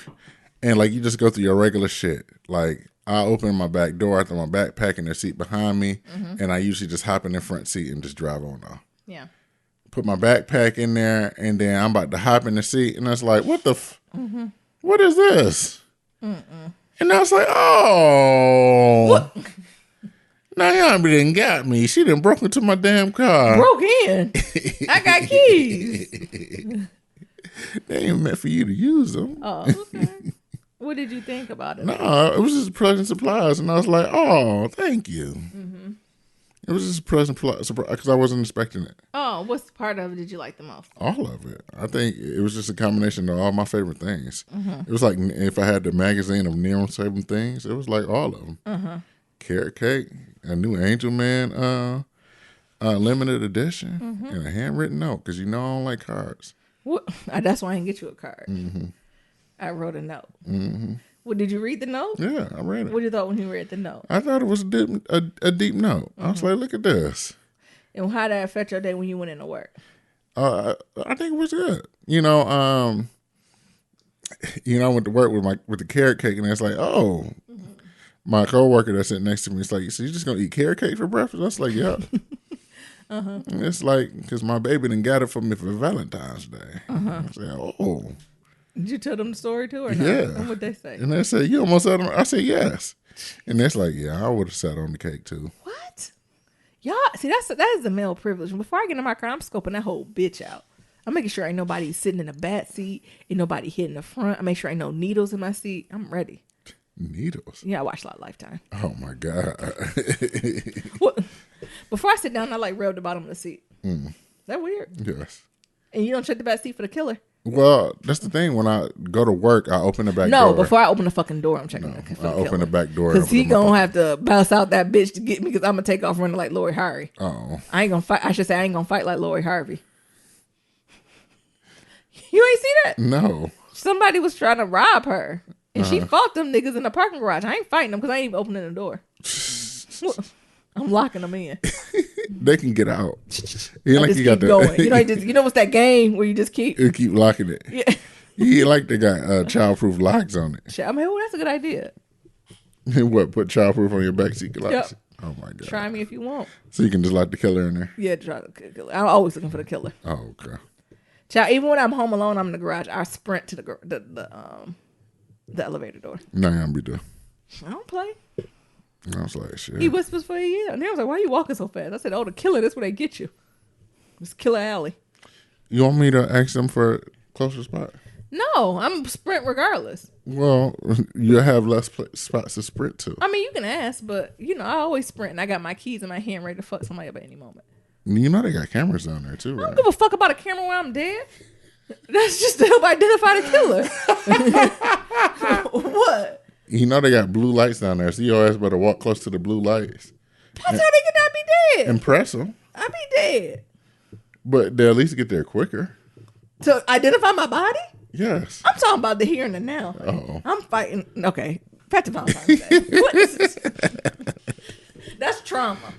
And like, you just go through your regular shit. Like, I open my back door, I throw my backpack in the seat behind me, and I usually just hop in the front seat and just drive on off. Yeah. Put my backpack in there, and then I'm about to hop in the seat, and it's like, what the what is this? Mm-mm. And I was like, oh. What? Now y'all didn't got me. She done broke into my damn car. Broke in? I got keys. They ain't meant for you to use them. Oh, okay. What did you think about it? No, it was just a pleasant surprise. And I was like, oh, thank you. Mm-hmm. It was just a pleasant surprise because I wasn't expecting it. Oh, what part of it did you like the most? All of it. I think it was just a combination of all my favorite things. Mm-hmm. It was like if I had the magazine of Neil's favorite things, it was like all of them. Mm-hmm. Carrot cake, a new Angel Man limited edition, and a handwritten note, because you know I don't like cards. What? That's why I didn't get you a card. Mm-hmm. I wrote a note. Mm-hmm. Well, did you read the note? Yeah, I read it. What did you thought when you read the note? I thought it was a deep note. I was like, look at this. And how did that affect your day when you went into work? I think it was good. I went to work with the carrot cake, and it's like, oh, my coworker that's sitting next to me is like, so you just gonna eat carrot cake for breakfast? I was like, yeah. And it's like, because my baby done got it for me for Valentine's Day. I said, oh. Did you tell them the story too, or not? Yeah. And what'd they say? And they said, you almost sat on. I said, yes. And it's like, yeah, I would have sat on the cake too. What? Y'all, see, that is the male privilege. Before I get in my car, I'm scoping that whole bitch out. I'm making sure ain't nobody sitting in the back seat, ain't nobody hitting the front. I make sure ain't no needles in my seat. I'm ready. Needles? Yeah, I watch a lot of Lifetime. Oh my God. What? Before I sit down, I like rub the bottom of the seat. Is that weird? Yes. And you don't check the back seat for the killer? Well, that's the thing. When I go to work, I open the back door. No, before I open the fucking door, I'm checking the killer. I open the back door. Because he going to have to bounce out that bitch to get me, because I'm going to take off running like Lori Harvey. Oh. I ain't going to fight. I should say I ain't going to fight like Lori Harvey. You ain't see that? No. Somebody was trying to rob her. And she fought them niggas in the parking garage. I ain't fighting them because I ain't even opening the door. I'm locking them in. They can get out. You like you got going. You know what's that game where you just keep locking it. Yeah. You like they got childproof locks on it. I mean, that's a good idea. What? Put childproof on your backseat locks? Yep. Oh my God. Try me if you want. So you can just lock the killer in there. Yeah, try the killer. I'm always looking for the killer. Oh, okay. Child, even when I'm home alone, I'm in the garage. I sprint to the elevator door. No, I'm gonna be there. I don't play. I was like, shit. He whispers for a year. And I was like, why are you walking so fast? I said, oh, the killer, that's where they get you. It's Killer Alley. You want me to ask them for a closer spot? No, I'm sprint regardless. Well, you have less spots to sprint to. I mean, you can ask, but, I always sprint, and I got my keys in my hand ready to fuck somebody up at any moment. You know they got cameras down there, too, right? I don't give a fuck about a camera when I'm dead. That's just to help identify the killer. What? You know they got blue lights down there, so you always better walk close to the blue lights. That's how they could not be dead. Impress them. I'd be dead. But they'll at least get there quicker. To identify my body? Yes. I'm talking about the here and the now. Oh. I'm fighting. Okay. Back to Valentine's Day. What is this? That's trauma.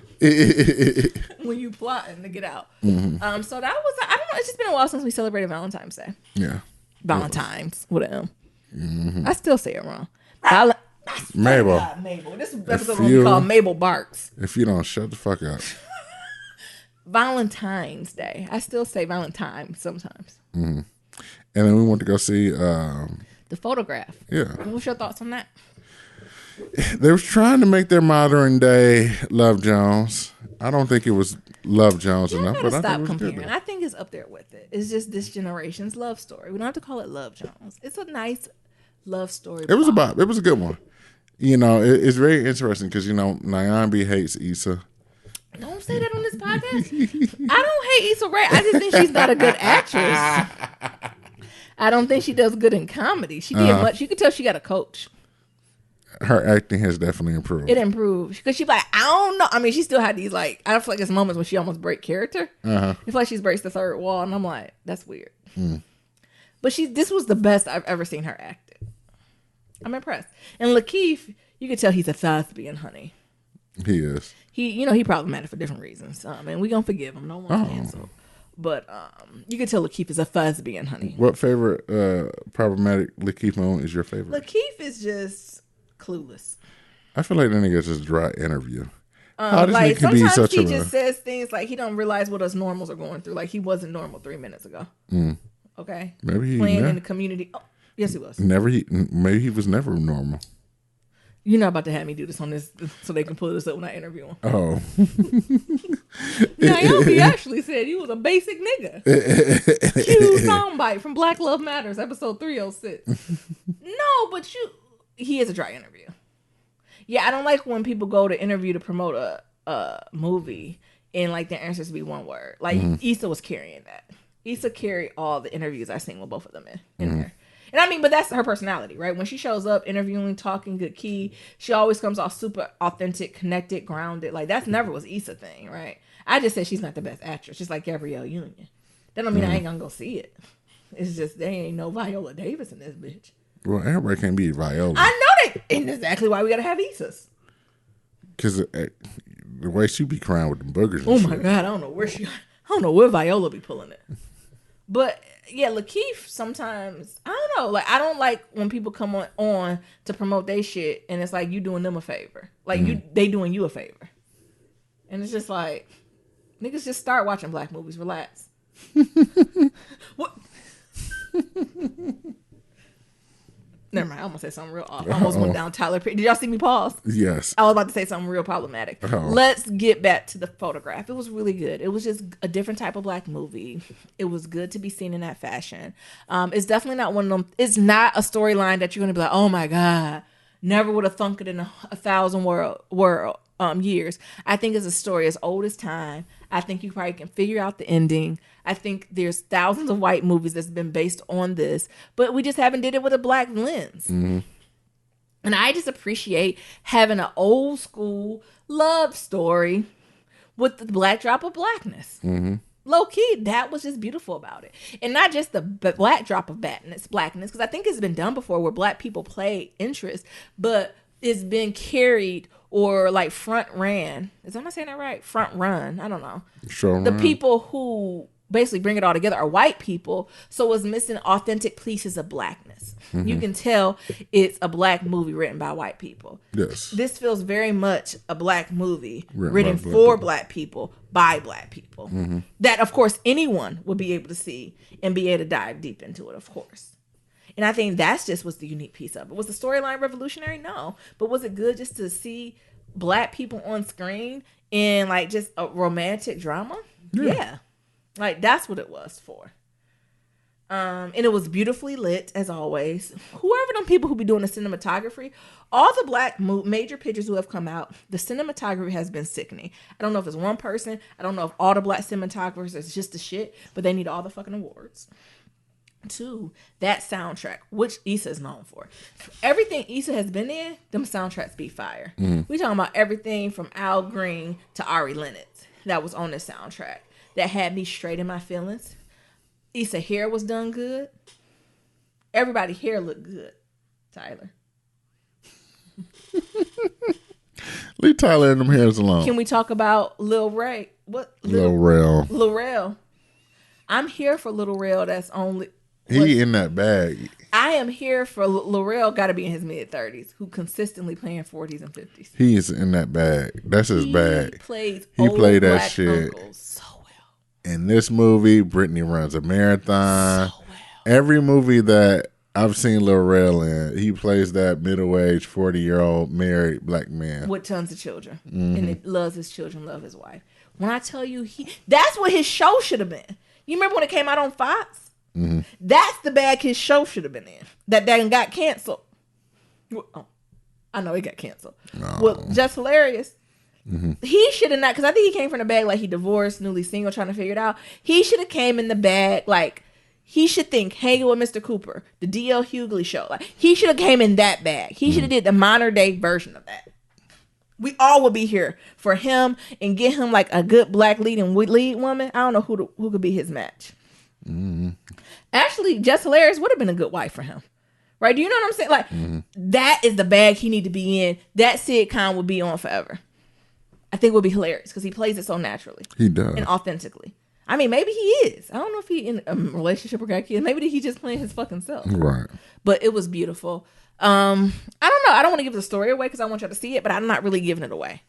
When you plotting to get out. Mm-hmm. So that was, I don't know, it's just been a while since we celebrated Valentine's Day. Yeah. Valentine's with an M. Mm-hmm. I still say it wrong. Mabel. Mabel. This episode will be called Mabel Barks. If you don't shut the fuck up. Valentine's Day. I still say Valentine sometimes. Mm-hmm. And then we went to go see the Photograph. Yeah. What's your thoughts on that? They was trying to make their modern day Love Jones. I don't think it was Love Jones enough, but I think it was comparing. good. I think it's up there with it. It's just this generation's love story. We don't have to call it Love Jones. It's a nice Love story. It was a good one. It's very interesting because Nyambi hates Issa. Don't say that on this podcast. I don't hate Issa Rae. I just think she's not a good actress. I don't think she does good in comedy. She did much. You could tell she got a coach. Her acting has definitely improved. It improved because she's like, I don't know. I mean, she still had these I feel like there's moments when she almost break character. I feel like she's breaks the third wall, and I'm like, that's weird. But this was the best I've ever seen her acted. I'm impressed. And Lakeith, you could tell he's a thespian, honey. He is. He problematic for different reasons. And we gonna forgive him. No one's canceled. But you can tell Lakeith is a thespian, honey. What favorite problematic Lakeith moment is your favorite? Lakeith is just clueless. I feel like that nigga's just dry interview. How does nigga be sometimes such he just says things like he don't realize what us normals are going through. Like he wasn't normal 3 minutes ago. Okay, maybe he playing in the community. Oh, yes, he was. Maybe he was never normal. You're not about to have me do this on this so they can pull this up when I interview him. Oh. Naomi actually said he was a basic nigga. Cue soundbite from Black Love Matters, episode 306. No, but he is a dry interview. Yeah, I don't like when people go to interview to promote a movie and like their answers be one word. Like Issa was carrying that. Issa carried all the interviews I seen with both of them in there. And I mean, but that's her personality, right? When she shows up interviewing, talking, good key, she always comes off super authentic, connected, grounded. Like that's never was Issa thing, right? I just said she's not the best actress, just like Gabrielle Union. That don't mean I ain't gonna go see it. It's just there ain't no Viola Davis in this bitch. Well, everybody can't be Viola. I know that, and that's exactly why we gotta have Issa's. Because the way she be crying with the boogers. Oh my God, I don't know where Viola be pulling it. But yeah, Lakeith sometimes, I don't know. Like I don't like when people come on to promote their shit and it's like you doing them a favor. Like they doing you a favor. And it's just like, niggas just start watching black movies. Relax. What? Never mind. I almost said something real off. I almost went down Tyler Perry. Did y'all see me pause? Yes. I was about to say something real problematic. Let's get back to the photograph. It was really good. It was just a different type of black movie. It was good to be seen in that fashion. It's definitely not one of them. It's not a storyline that you're going to be like, oh my God, never would have thunk it in a 1,000 years. I think it's a story as old as time. I think you probably can figure out the ending. I think there's thousands of white movies that's been based on this, but we just haven't did it with a black lens. And I just appreciate having an old school love story with the black drop of blackness. Low key, that was just beautiful about it. And not just the black drop of blackness, because I think it's been done before where black people play interest, but it's been carried or like front ran. Am I saying that right? Front run. I don't know. Sure. The people who basically bring it all together are white people. So it's missing authentic pieces of blackness. You can tell it's a black movie written by white people. Yes. This feels very much a black movie written for black people by black people. That, of course, anyone would be able to see and be able to dive deep into it, of course. And I think that's just what's the unique piece of it. Was the storyline revolutionary? No. But was it good just to see black people on screen in like just a romantic drama? Yeah. Like that's what it was for. And it was beautifully lit as always. Whoever them people who be doing the cinematography, all the black major pictures who have come out, the cinematography has been sickening. I don't know if it's one person. I don't know if all the black cinematographers is just the shit, but they need all the fucking awards. 2, that soundtrack, which Issa is known for. Everything Issa has been in, them soundtracks be fire. We talking about everything from Al Green to Ari Lennox that was on this soundtrack that had me straight in my feelings. Issa hair was done good. Everybody hair looked good. Tyler. Leave Tyler and them hairs alone. Can we talk about Lil Ray? What? Lil Rel. Lil Rel. I'm here for Lil Rel. That's only... He in that bag. I am here for Lil Rel. Got to be in his mid-30s, who consistently playing 40s and 50s. He is in that bag. That's his bag. He played that shit so well. In this movie, Brittany runs a marathon. So well. Every movie that I've seen Lil Rel in, he plays that middle-aged 40-year-old married black man with tons of children, and he loves his children, loves his wife. When I tell you, that's what his show should have been. You remember when it came out on Fox? Mm-hmm. That's the bag his show should have been in. That dang got canceled. Oh, I know it got canceled. No. Well, Just Hilarious. Mm-hmm. He should have not, because I think he came from the bag like he divorced, newly single, trying to figure it out. He should have came in the bag like he should think Hanging with Mr. Cooper, the D.L. Hughley show. Like he should have came in that bag. He should have did the modern day version of that. We all would be here for him and get him like a good black lead woman. I don't know who could be his match. Mm-hmm. Actually, Just Hilarious would have been a good wife for him. Right? Do you know what I'm saying? Like that is the bag he need to be in. That sitcom would be on forever. I think it would be hilarious because he plays it so naturally. He does. And authentically. I mean, maybe he is. I don't know if he in a relationship or got kids. Maybe he just playing his fucking self. Right. But it was beautiful. I don't know. I don't want to give the story away because I want y'all to see it, but I'm not really giving it away.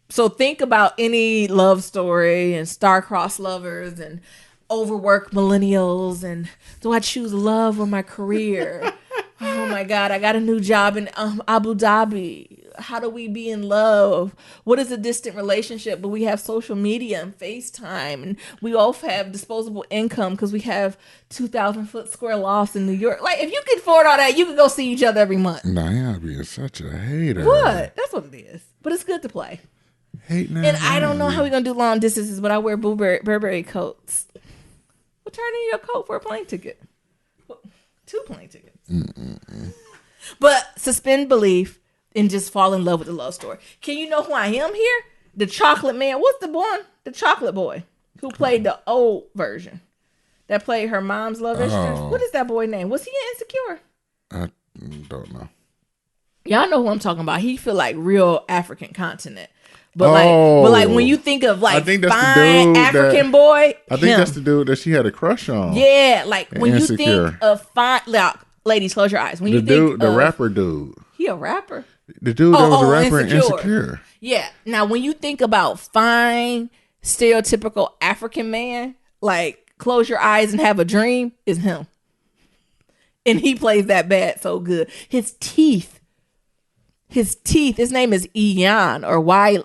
So think about any love story and star-crossed lovers and overworked millennials and do I choose love or my career? Oh my God, I got a new job in Abu Dhabi. How do we be in love? What is a distant relationship? But we have social media and FaceTime, and we all have disposable income because we have 2,000 foot square lofts in New York. Like, if you could afford all that, you could go see each other every month. Nah, y'all being such a hater. What? That's what it is. But it's good to play. Hating And I don't know how we're going to do long distances, but I wear Burberry coats. We'll turn in your coat for a plane ticket. 2 plane tickets. But suspend belief and just fall in love with the love story. Can you know who I am here? The chocolate man. What's the boy? The chocolate boy who played the old version. That played her mom's love interest. What is that boy name? Was he in Insecure? I don't know. Y'all know who I'm talking about. He feel like real African continent. But like when you think of like fine African boy, I think that's the dude that she had a crush on. Yeah, like when Insecure. you think of fine, like, ladies, close your eyes. When you think the of, rapper dude. He a rapper. The dude that was a rapper in Insecure. Yeah. Now, when you think about fine, stereotypical African man, like close your eyes and have a dream, is him. And he plays that bad so good. His teeth. His name is Ian or Y.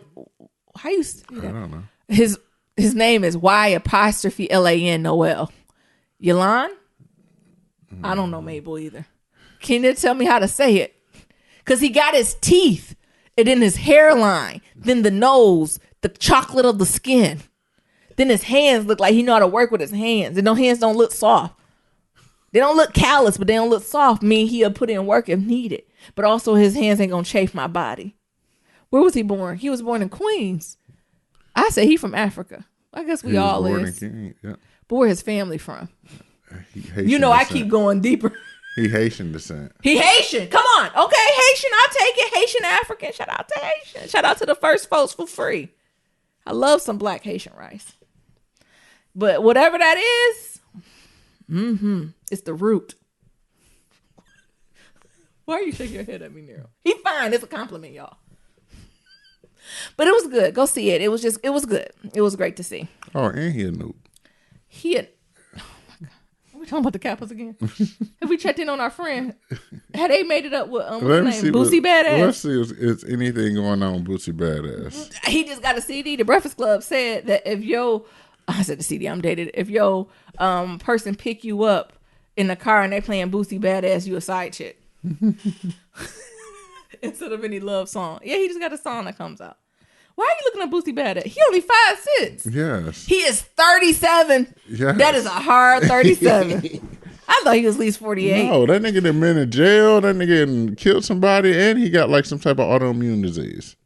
How you? I don't know. His name is Y''LAN Noel. Yalan? I don't know Mabel either. Can you tell me how to say it? Because he got his teeth and then his hairline, then the nose, the chocolate of the skin. Then his hands look like he know how to work with his hands. And those hands don't look soft. They don't look callous, but they don't look soft. Mean he'll put in work if needed. But also his hands ain't gonna chafe my body. Where was he born? He was born in Queens. I say he from Africa. I guess we all is. Yeah. But where his family from? Haitian I descent. keep going deeper. He Haitian descent. He Haitian. Come on. Okay, Haitian. I'll take it. Haitian African. Shout out to Haitian. Shout out to the first folks for free. I love some black Haitian rice. But whatever that is, it's the root. Why are you shaking your head at me, Nero? He fine. It's a compliment, y'all. But it was good. Go see it. It was good. It was great to see. Oh, and he a noob. Oh my God. Are we talking about the Kappas again? Have we checked in on our friend? Had they made it up with what's his name? Boosie Badass? Let's see if anything going on with Boosie Badass. He just got a CD. The Breakfast Club said that if I said the CD, I'm dated. If your person pick you up in the car and they playing Boosie Badass, you a side chick. Instead of any love song. Yeah, he just got a song that comes out. Why are you looking at Boosie Badass? He only 5'6". Yes. He is 37. Yes. That is a hard 37. I thought he was at least 48. No, that nigga done been in jail. That nigga done killed somebody, and he got like some type of autoimmune disease.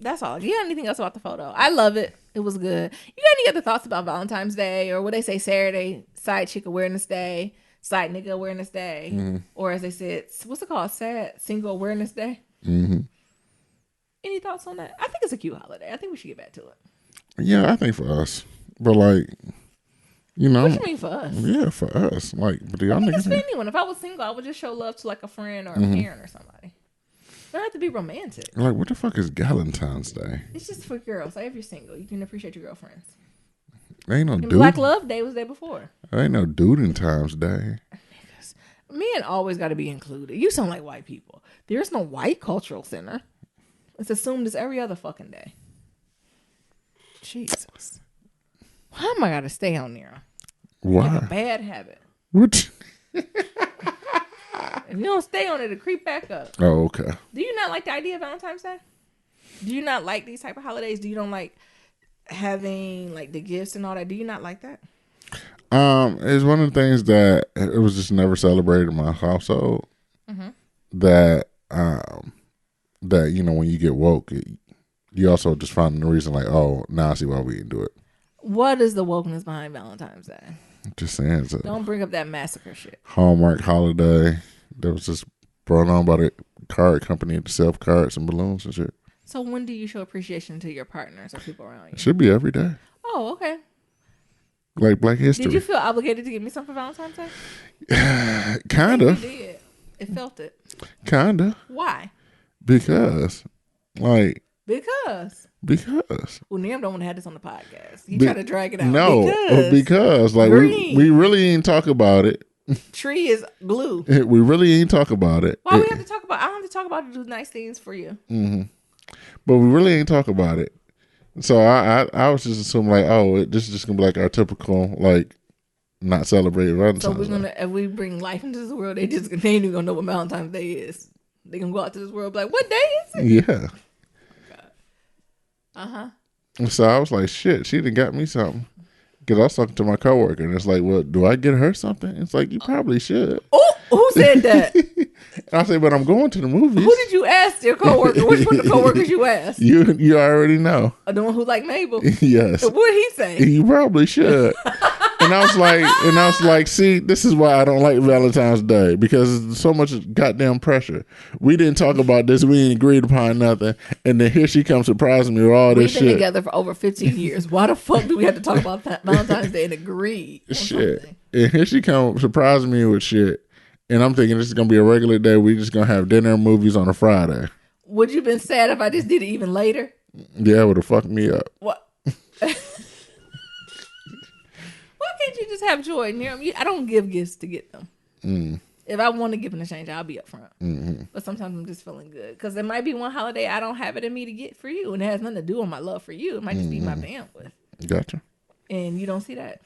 That's all. Do you have anything else about the photo? I love it. It was good. You got any other thoughts about Valentine's Day or what they say Saturday, Side Chick Awareness Day, Side Nigga Awareness Day, or as they said, what's it called? Sad Single Awareness Day? Mm-hmm. Any thoughts on that? I think it's a cute holiday. I think we should get back to it. Yeah, I think for us. But like, you know. What you mean for us? Yeah, for us. Like, but the y'all I think niggas. it's for anyone. If I was single, I would just show love to like a friend or a parent or somebody. It don't have to be romantic. Like, what the fuck is Galentine's Day? It's just for girls. Like if you're single, you can appreciate your girlfriends. There ain't no And dude. Black Love Day was there before. There ain't no dude in Times Day. Niggas. Men always got to be included. You sound like white people. There's no white cultural center. It's assumed it's every other fucking day. Jesus. Why am I gotta stay on there? Why? Like a bad habit. What? If you don't stay on it, it'll creep back up. Oh, okay. Do you not like the idea of Valentine's Day? Do you not like these type of holidays? Do you don't like having like the gifts and all that? Do you not like that? It's one of the things that it was just never celebrated in my household. Mm-hmm. That when you get woke, you also just find the reason like, oh, now I see why we didn't do it. What is the wokeness behind Valentine's Day? Just saying, it's Don't bring up that massacre shit. Hallmark holiday that was just brought on by the card company to sell cards and balloons and shit. So when do you show appreciation to your partners or people around you? It should be every day. Oh, okay. Like Black History. Did you feel obligated to give me something for Valentine's Day? Kind of. You did. It felt it. Kind of. Why? Because. Well, Niam don't want to have this on the podcast. He tried to drag it out. No, because like we really ain't talk about it. Tree is glue. We really ain't talk about it. Why we have to talk about? I don't have to talk about it to do nice things for you. Mm-hmm. But we really ain't talk about it. So I was just assuming like, oh, this is just gonna be like our typical like not celebrating Valentine's. So we're gonna if we bring life into this world, they ain't even gonna know what Valentine's Day is. They gonna go out to this world and be like, what day is it? Yeah. Uh-huh. So I was like, shit, she done got me something. Because I was talking to my coworker, and it's like, well, do I get her something? It's like, you probably should. Oh, who said that? And I said, but I'm going to the movies. Who did you ask your coworker? Which one of the coworkers you asked? You already know. The one who like Mabel? Yes. What did he say? You probably should. And I was like, see, this is why I don't like Valentine's Day, because there's so much goddamn pressure. We didn't talk about this. We ain't agreed upon nothing. And then here she comes surprising me with all this shit. We've been together for over 15 years. Why the fuck do we have to talk about Valentine's Day and agree on shit? Something? And here she comes surprising me with shit. And I'm thinking this is going to be a regular day. We just going to have dinner and movies on a Friday. Would you have been sad if I just did it even later? Yeah, it would have fucked me up. What? Why can't you just have joy? I don't give gifts to get them. If I want to give an exchange, I'll be up front. Mm-hmm. But sometimes I'm just feeling good. Because there might be one holiday I don't have it in me to get for you. And it has nothing to do with my love for you. It might just be my bandwidth. Gotcha. And you don't see that.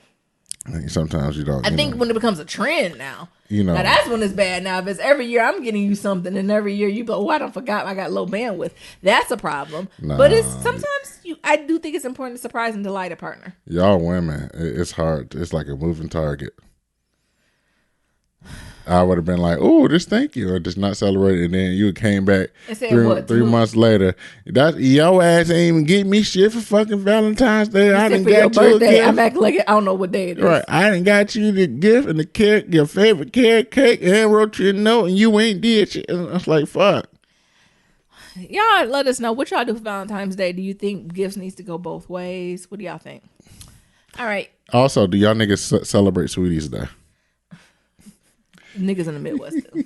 I think sometimes you don't. I think when it becomes a trend now. Now that's when it's bad. Now, if it's every year I'm getting you something and every year you go, oh, I don't forgot I got low bandwidth. That's a problem. Nah, but it's sometimes I do think it's important to surprise and delight a partner. Y'all women, it's hard. It's like a moving target. I would have been like, oh, just thank you. Or just not celebrate it. And then you came back three months later. That your ass ain't even get me shit for fucking Valentine's Day. I didn't got you a gift. I'm acting like I don't know what day it is. Right. I didn't got you the gift and the cake, your favorite carrot cake, and wrote you a note and you ain't did shit. And I was like, fuck. Y'all let us know what y'all do for Valentine's Day. Do you think gifts needs to go both ways? What do y'all think? All right. Also, do y'all niggas celebrate Sweeties Day? Niggas in the Midwest do.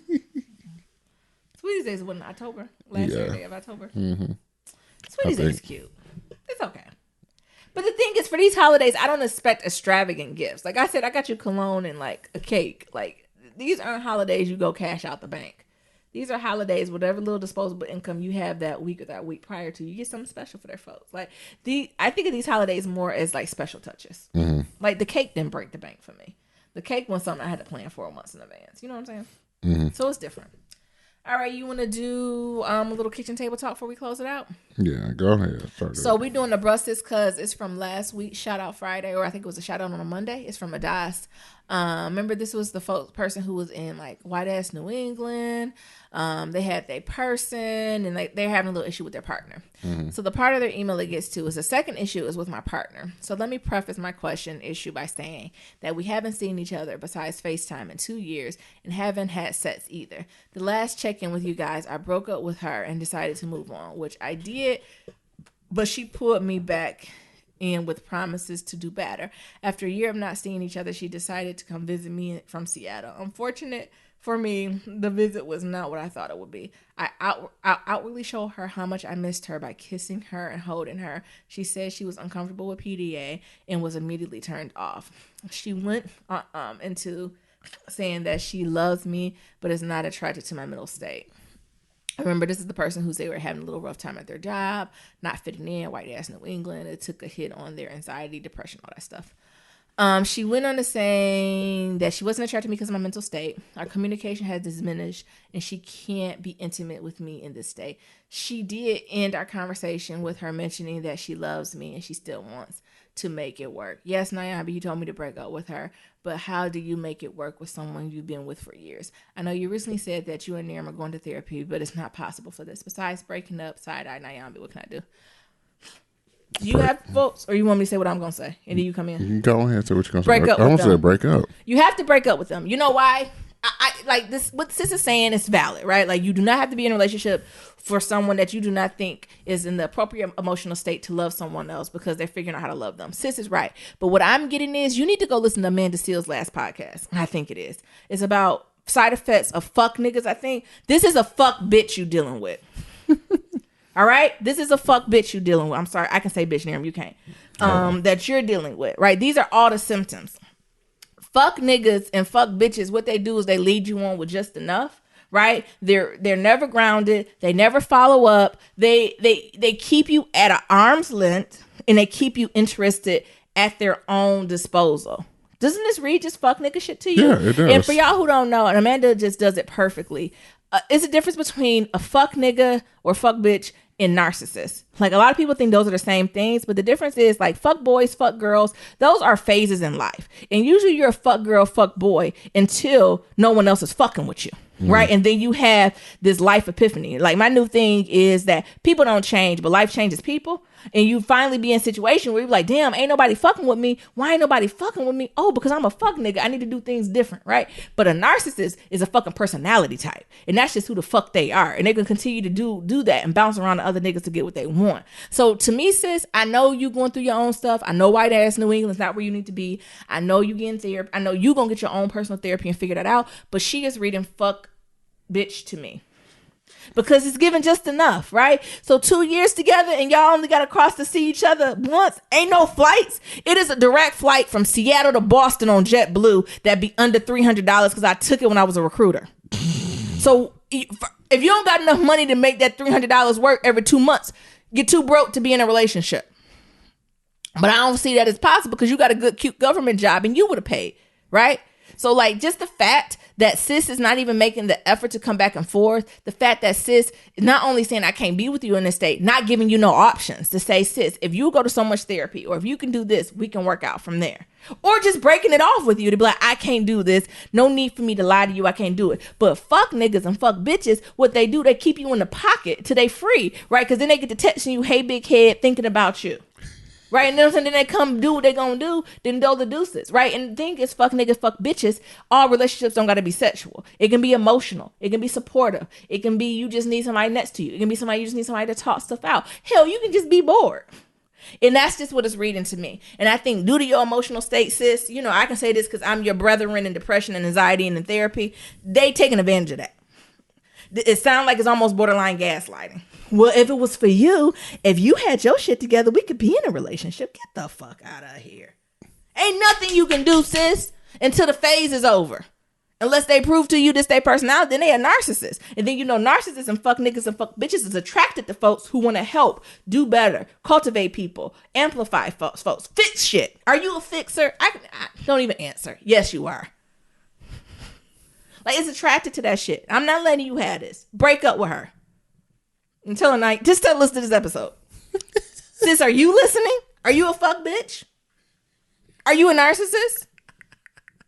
Sweeties Day is in October. Last Saturday of October. Mm-hmm. Sweeties Day is cute. It's okay. But the thing is, for these holidays, I don't expect extravagant gifts. Like I said, I got you cologne and like a cake. Like these aren't holidays you go cash out the bank. These are holidays, whatever little disposable income you have that week or that week prior to, you get something special for their folks. Like I think of these holidays more as like special touches. Mm-hmm. Like the cake didn't break the bank for me. The cake was something I had to plan for months in advance. You know what I'm saying? Mm-hmm. So it's different. All right, you want to do a little kitchen table talk before we close it out? Yeah, go ahead. So we're doing the brusses because it's from last week, Shout Out Friday, or I think it was a shout out on a Monday. It's from Adas. Remember, this was the person who was in like white ass New England. They had their person and they're having a little issue with their partner. Mm-hmm. So the part of their email it gets to is the second issue is with my partner. So let me preface my question issue by saying that we haven't seen each other besides FaceTime in 2 years and haven't had sex either. The last check-in with you guys, I broke up with her and decided to move on, which I did, but she pulled me back in with promises to do better. After a year of not seeing each other, she decided to come visit me from Seattle. Unfortunate for me, the visit was not what I thought it would be. I outwardly showed her how much I missed her by kissing her and holding her. She said she was uncomfortable with PDA and was immediately turned off. She went into saying that she loves me but is not attracted to my middle state. I remember this is the person who said they were having a little rough time at their job, not fitting in, white ass New England. It took a hit on their anxiety, depression, all that stuff. She went on to saying that she wasn't attracted to me because of my mental state. Our communication has diminished and she can't be intimate with me in this state. She did end our conversation with her mentioning that she loves me and she still wants to make it work. Yes, Nyambi, you told me to break up with her, but how do you make it work with someone you've been with for years? I know you recently said that you and Niram are going to therapy, but it's not possible for this. Besides breaking up, side-eye Nyambi, what can I do? Do you have folks, or you want me to say what I'm going to say? And then you come in? You can go ahead and say what you're going to say. Break up with them. I'm going to say break up. You have to break up with them. You know why? I like this. What Sis is saying is valid, right? Like, you do not have to be in a relationship for someone that you do not think is in the appropriate emotional state to love someone else because they're figuring out how to love them. Sis is right. But what I'm getting is you need to go listen to Amanda Seale's last podcast. I think it is. It's about side effects of fuck niggas, I think. This is a fuck bitch you dealing with. All right? This is a fuck bitch you dealing with. I'm sorry. I can say bitch, Niram. You can't. That you're dealing with, right? These are all the symptoms. Fuck niggas and fuck bitches, what they do is they lead you on with just enough, right? They're never grounded. They never follow up. They keep you at an arm's length and they keep you interested at their own disposal. Doesn't this read just fuck nigga shit to you? Yeah, it does. And for y'all who don't know, and Amanda just does it perfectly, it's a difference between a fuck nigga or fuck bitch and narcissist. Like, a lot of people think those are the same things, but the difference is, like, fuck boys, fuck girls, those are phases in life. And usually you're a fuck girl, fuck boy until no one else is fucking with you. Right. And then you have this life epiphany. Like, my new thing is that people don't change, but life changes people. And you finally be in a situation where you're like, damn, ain't nobody fucking with me. Why ain't nobody fucking with me? Oh, because I'm a fuck nigga. I need to do things different. Right. But a narcissist is a fucking personality type. And that's just who the fuck they are. And they're going to continue to do that and bounce around to other niggas to get what they want. So to me, sis, I know you going through your own stuff. I know white ass New England's not where you need to be. I know you getting therapy. I know you going to get your own personal therapy and figure that out. But she is reading fuck bitch to me because it's given just enough, right? So 2 years together and y'all only got to cross to see each other once. Ain't no flights. It is a direct flight from Seattle to Boston on JetBlue that be under $300 because I took it when I was a recruiter. So if you don't got enough money to make that $300 work every 2 months, you're too broke to be in a relationship. But I don't see that as possible because you got a good, cute government job and you would have paid, right? So, like, just the fact that sis is not even making the effort to come back and forth, the fact that sis is not only saying I can't be with you in this state, not giving you no options to say, sis, if you go to so much therapy or if you can do this, we can work out from there. Or just breaking it off with you to be like, I can't do this. No need for me to lie to you. I can't do it. But fuck niggas and fuck bitches, what they do, they keep you in the pocket till they free, right? Because then they get to texting you, hey, big head, thinking about you. Right, and then they come do what they gonna do, then they'll the deuces, right? And the thing is, fuck niggas, fuck bitches, all relationships don't gotta be sexual. It can be emotional. It can be supportive. It can be you just need somebody next to you. It can be somebody you just need somebody to talk stuff out. Hell, you can just be bored. And that's just what it's reading to me. And I think due to your emotional state, sis, you know, I can say this because I'm your brethren in depression and anxiety and in therapy. They taking advantage of that. It sounds like it's almost borderline gaslighting. Well, if it was for you, if you had your shit together, we could be in a relationship. Get the fuck out of here. Ain't nothing you can do, sis, until the phase is over. Unless they prove to you this their personality, then they a narcissist. And then, you know, narcissists and fuck niggas and fuck bitches is attracted to folks who want to help, do better, cultivate people, amplify folks, fix shit. Are you a fixer? I don't even answer. Yes, you are. Like, it's attracted to that shit. I'm not letting you have this. Break up with her. Until tonight, just listen to this episode. Sis, are you listening? Are you a fuck bitch? Are you a narcissist?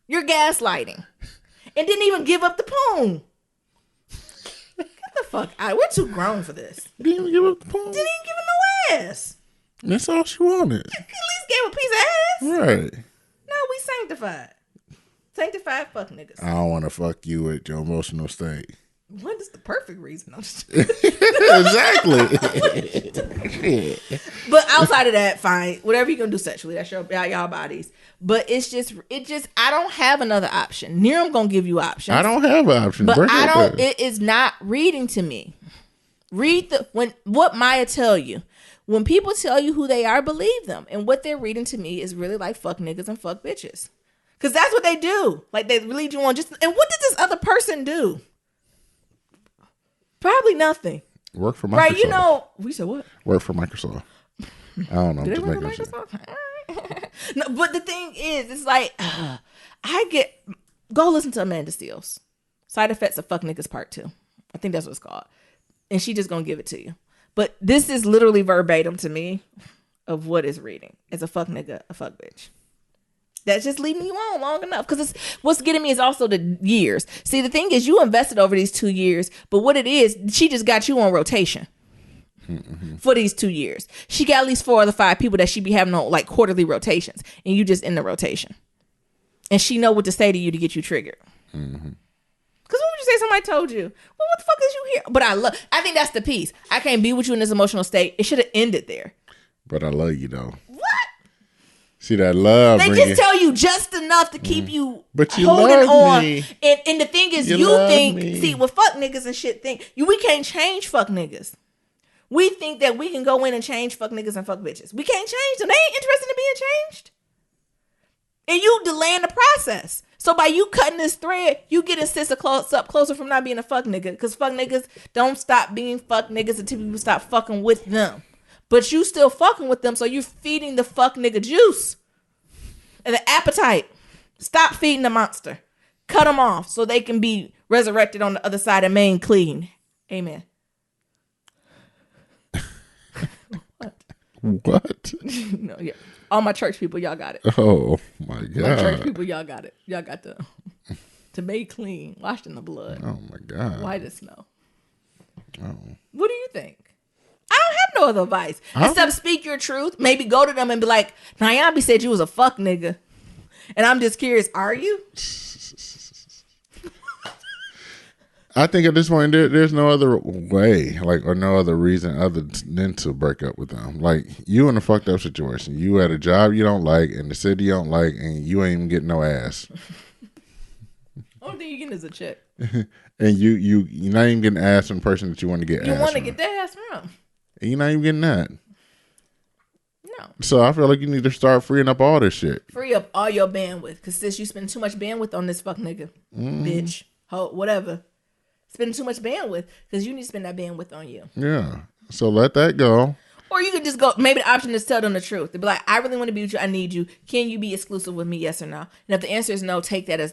You're gaslighting. And didn't even give up the poem. Get the fuck out. We're too grown for this. Didn't even give up the poem. Didn't even give him no ass. That's all she wanted. At least gave a piece of ass. Right. No, we sanctified. Sanctified fuck niggas. I don't want to fuck you with your emotional state. What is the perfect reason? Exactly. But outside of that, fine. Whatever you're gonna do sexually, that's y'all bodies. But it just I don't have another option. Niram gonna give you options. I don't have an option. But I don't. It is not reading to me. Read what Maya tell you. When people tell you who they are, believe them. And what they're reading to me is really like fuck niggas and fuck bitches. Because that's what they do. Like, they lead you on and what did this other person do? Probably nothing. Work for Microsoft. Right, you know. We said what? Work for Microsoft. I don't know. Do they Just work for making Microsoft? No, but the thing is, it's like, go listen to Amanda Steele's Side Effects of Fuck Niggas Part 2. I think that's what it's called. And she just gonna give it to you. But this is literally verbatim to me of what is reading. It's a fuck nigga, a fuck bitch. That's just leaving you on long enough. Because what's getting me is also the years. See, the thing is, you invested over these 2 years, but what it is, she just got you on rotation. For these 2 years. She got at least 4 or 5 people that she be having on like quarterly rotations. And you just in the rotation. And she know what to say to you to get you triggered. Because what would you say somebody told you? Well, what the fuck is you here? But I think that's the piece. I can't be with you in this emotional state. It should have ended there. But I love you though. What? See that love. They just tell you just enough to keep you, but you holding love on. Me. And the thing is, you think, see, with fuck niggas and shit, we can't change fuck niggas. We think that we can go in and change fuck niggas and fuck bitches. We can't change them. They ain't interested in being changed. And you delaying the process. So by you cutting this thread, you getting sister up closer from not being a fuck nigga. Because fuck niggas don't stop being fuck niggas until people stop fucking with them. But you still fucking with them, so you're feeding the fuck nigga juice. And the appetite. Stop feeding the monster. Cut them off so they can be resurrected on the other side and made clean. Amen. What? No, yeah. All my church people, y'all got it. Oh my God. My church people, y'all got it. Y'all got to make clean, washed in the blood. Oh my God. White as snow. Oh. What do you think? I don't have no other advice. Instead of speak your truth, maybe go to them and be like, Nyambi said you was a fuck nigga. And I'm just curious, are you? I think at this point there's no other way, like, or no other reason other than to break up with them. Like, you in a fucked up situation. You at a job you don't like, in the city you don't like, and you ain't even getting no ass. Only thing you getting is a check. And you're not even getting ass from the person that you want to get ass from. You want to get that ass from. And you're not even getting that. No. So I feel like you need to start freeing up all this shit. Free up all your bandwidth. Because sis, you spend too much bandwidth on this fuck nigga. Bitch. Hoe, whatever. Spend too much bandwidth because you need to spend that bandwidth on you. Yeah. So let that go. Or you could just go, maybe the option is tell them the truth. They'd be like, I really want to be with you. I need you. Can you be exclusive with me? Yes or no? And if the answer is no, take that as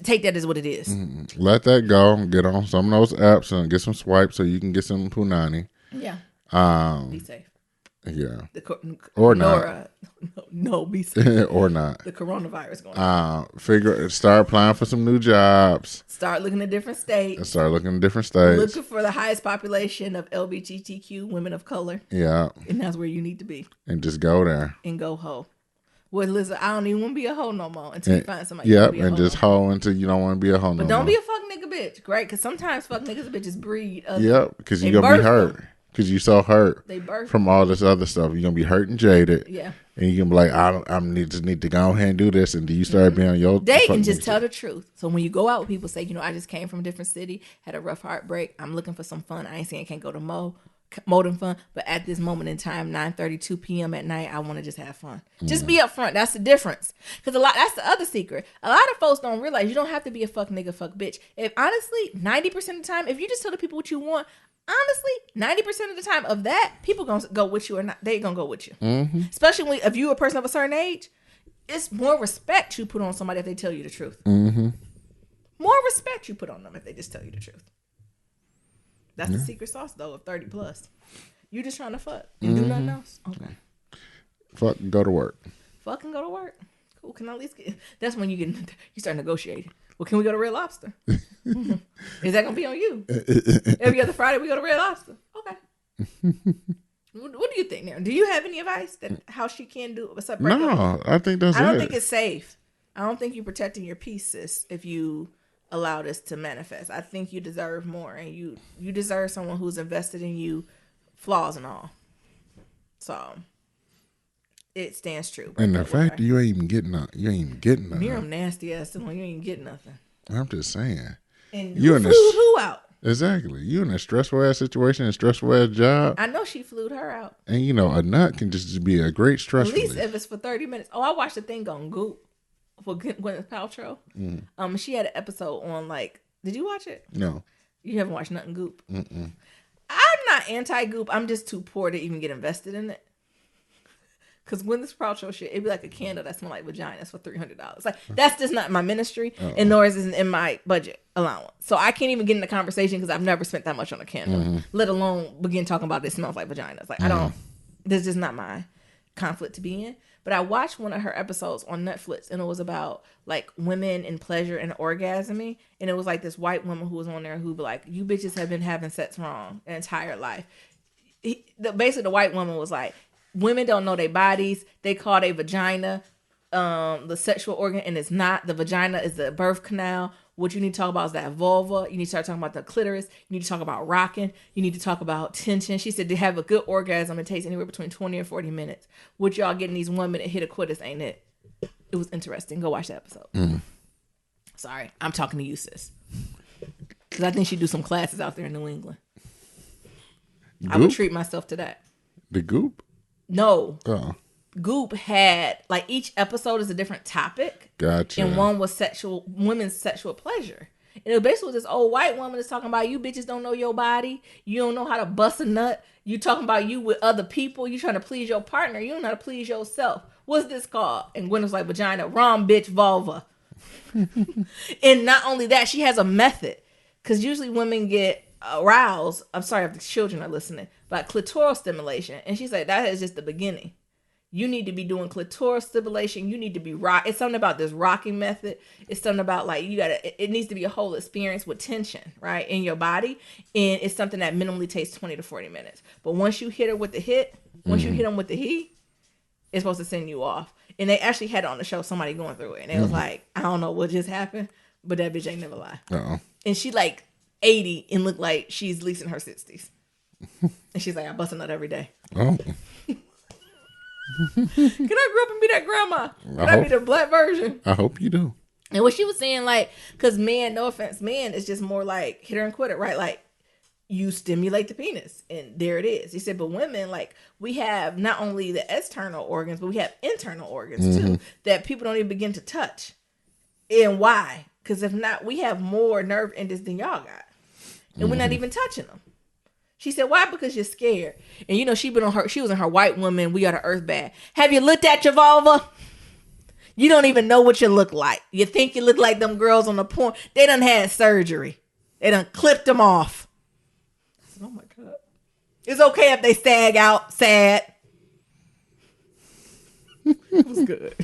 take that as what it is. Let that go. Get on some of those apps and get some swipes so you can get some punani. Yeah. Be safe. Yeah. Or not. No, be safe. Or not. The coronavirus going on. Start applying for some new jobs. Start looking at different states. Looking for the highest population of LGBTQ women of color. Yeah. And that's where you need to be. And just go there. And go hoe. Well, listen, I don't even want to be a hoe no more until you find somebody. Yep, and just hoe until you don't want to be a hoe no more. But don't be a fuck nigga bitch, great? Because sometimes fuck niggas bitches breed. Yep, because you're going to be hurt. Because you're so hurt from all this other stuff. You're going to be hurt and jaded. Yeah. And you're going to be like, I just need to go ahead and do this. And do you start being on your... They can just tell the truth. So when you go out with people, say, I just came from a different city, had a rough heartbreak. I'm looking for some fun. I ain't saying I can't go to modern fun. But at this moment in time, 9:32 p.m. at night, I want to just have fun. Just be upfront. That's the difference. Because that's the other secret. A lot of folks don't realize you don't have to be a fuck nigga, fuck bitch. If honestly, 90% of the time, if you just tell the people what you want, honestly, 90% of the time of that, people gonna go with you or not. They gonna go with you. Especially if you a person of a certain age, it's more respect you put on somebody if they tell you the truth. More respect you put on them if they just tell you the truth. That's the secret sauce though of 30 plus. You just trying to fuck and do nothing else. Okay. Fuck and go to work. Fuck and go to work. Cool. Can I at least get? That's when you start negotiating. Well, can we go to Red Lobster? Is that gonna be on you? Every other Friday we go to Red Lobster. Okay. What do you think now? Do you have any advice that how she can do it? No, I think that's it. I don't think it's safe. I don't think you're protecting your peace, sis, if you allow this to manifest. I think you deserve more, and you deserve someone who's invested in you, flaws and all. So it stands true. And the fact that you ain't even getting nothing. Miriam nasty ass someone, you ain't getting nothing. I'm just saying. And you flew who out? Exactly. You in a stressful ass situation, a stressful ass job. I know she flew her out. And a nut can just be a great stress At least if it's for 30 minutes. Oh, I watched a thing on Goop for Gwyneth Paltrow. She had an episode on did you watch it? No. You haven't watched nothing Goop? Mm-mm. I'm not anti-Goop. I'm just too poor to even get invested in it. Because when this Paltrow shit, it'd be like a candle that smell like vaginas for $300. Like, that's just not my ministry, and nor is it in my budget allowance. So I can't even get in the conversation because I've never spent that much on a candle, let alone begin talking about this smells like vaginas. Like, I don't, this is just not my conflict to be in. But I watched one of her episodes on Netflix, and it was about like women and pleasure and orgasming. And it was like this white woman who was on there who'd be like, you bitches have been having sex wrong their entire life. Basically, the white woman was like, women don't know their bodies. They call their vagina the sexual organ, and it's not. The vagina is the birth canal. What you need to talk about is that vulva. You need to start talking about the clitoris. You need to talk about rocking. You need to talk about tension. She said to have a good orgasm, it takes anywhere between 20 and 40 minutes. What y'all getting these 1 minute hit a quitters, ain't it? It was interesting. Go watch the episode. Sorry, I'm talking to you, sis. Because I think she do some classes out there in New England. Goop? I would treat myself to that. The Goop? No. Goop had, like, each episode is a different topic. Gotcha. And one was women's sexual pleasure. And it was basically this old white woman is talking about, you bitches don't know your body. You don't know how to bust a nut. You talking about you with other people. You trying to please your partner. You don't know how to please yourself. What's this called? And Gwen was like, vagina. Wrong, bitch, vulva. And not only that, she has a method. Because usually women get aroused. I'm sorry if the children are listening. By clitoral stimulation. And she's like, that is just the beginning. You need to be doing clitoral stimulation. You need to be rock. It's something about this rocking method. It's something about like it needs to be a whole experience with tension, right, in your body. And it's something that minimally takes 20 to 40 minutes. But once you hit her with the hit, once you hit them with the heat, it's supposed to send you off. And they actually had on the show somebody going through it. And it was like, I don't know what just happened, but that bitch ain't never lie. And she like 80 and looked like she's at least in her 60s. And she's like, I bust a nut every day. Can I grow up and be that grandma? Can I be the black version? I hope you do. And what she was saying, like, because men, no offense, men is just more like hit her and quit it, right? Like, you stimulate the penis, and there it is. He said, but women, like, we have not only the external organs, but we have internal organs too that people don't even begin to touch. And why? Because if not, we have more nerve endings than y'all got, and we're not even touching them. She said, why? Because you're scared. And you know, she was in her white woman, we are the earth bad. Have you looked at your vulva? You don't even know what you look like. You think you look like them girls on the porn. They done had surgery. They done clipped them off. I said, oh my God. It's okay if they sag out, sad. It was good.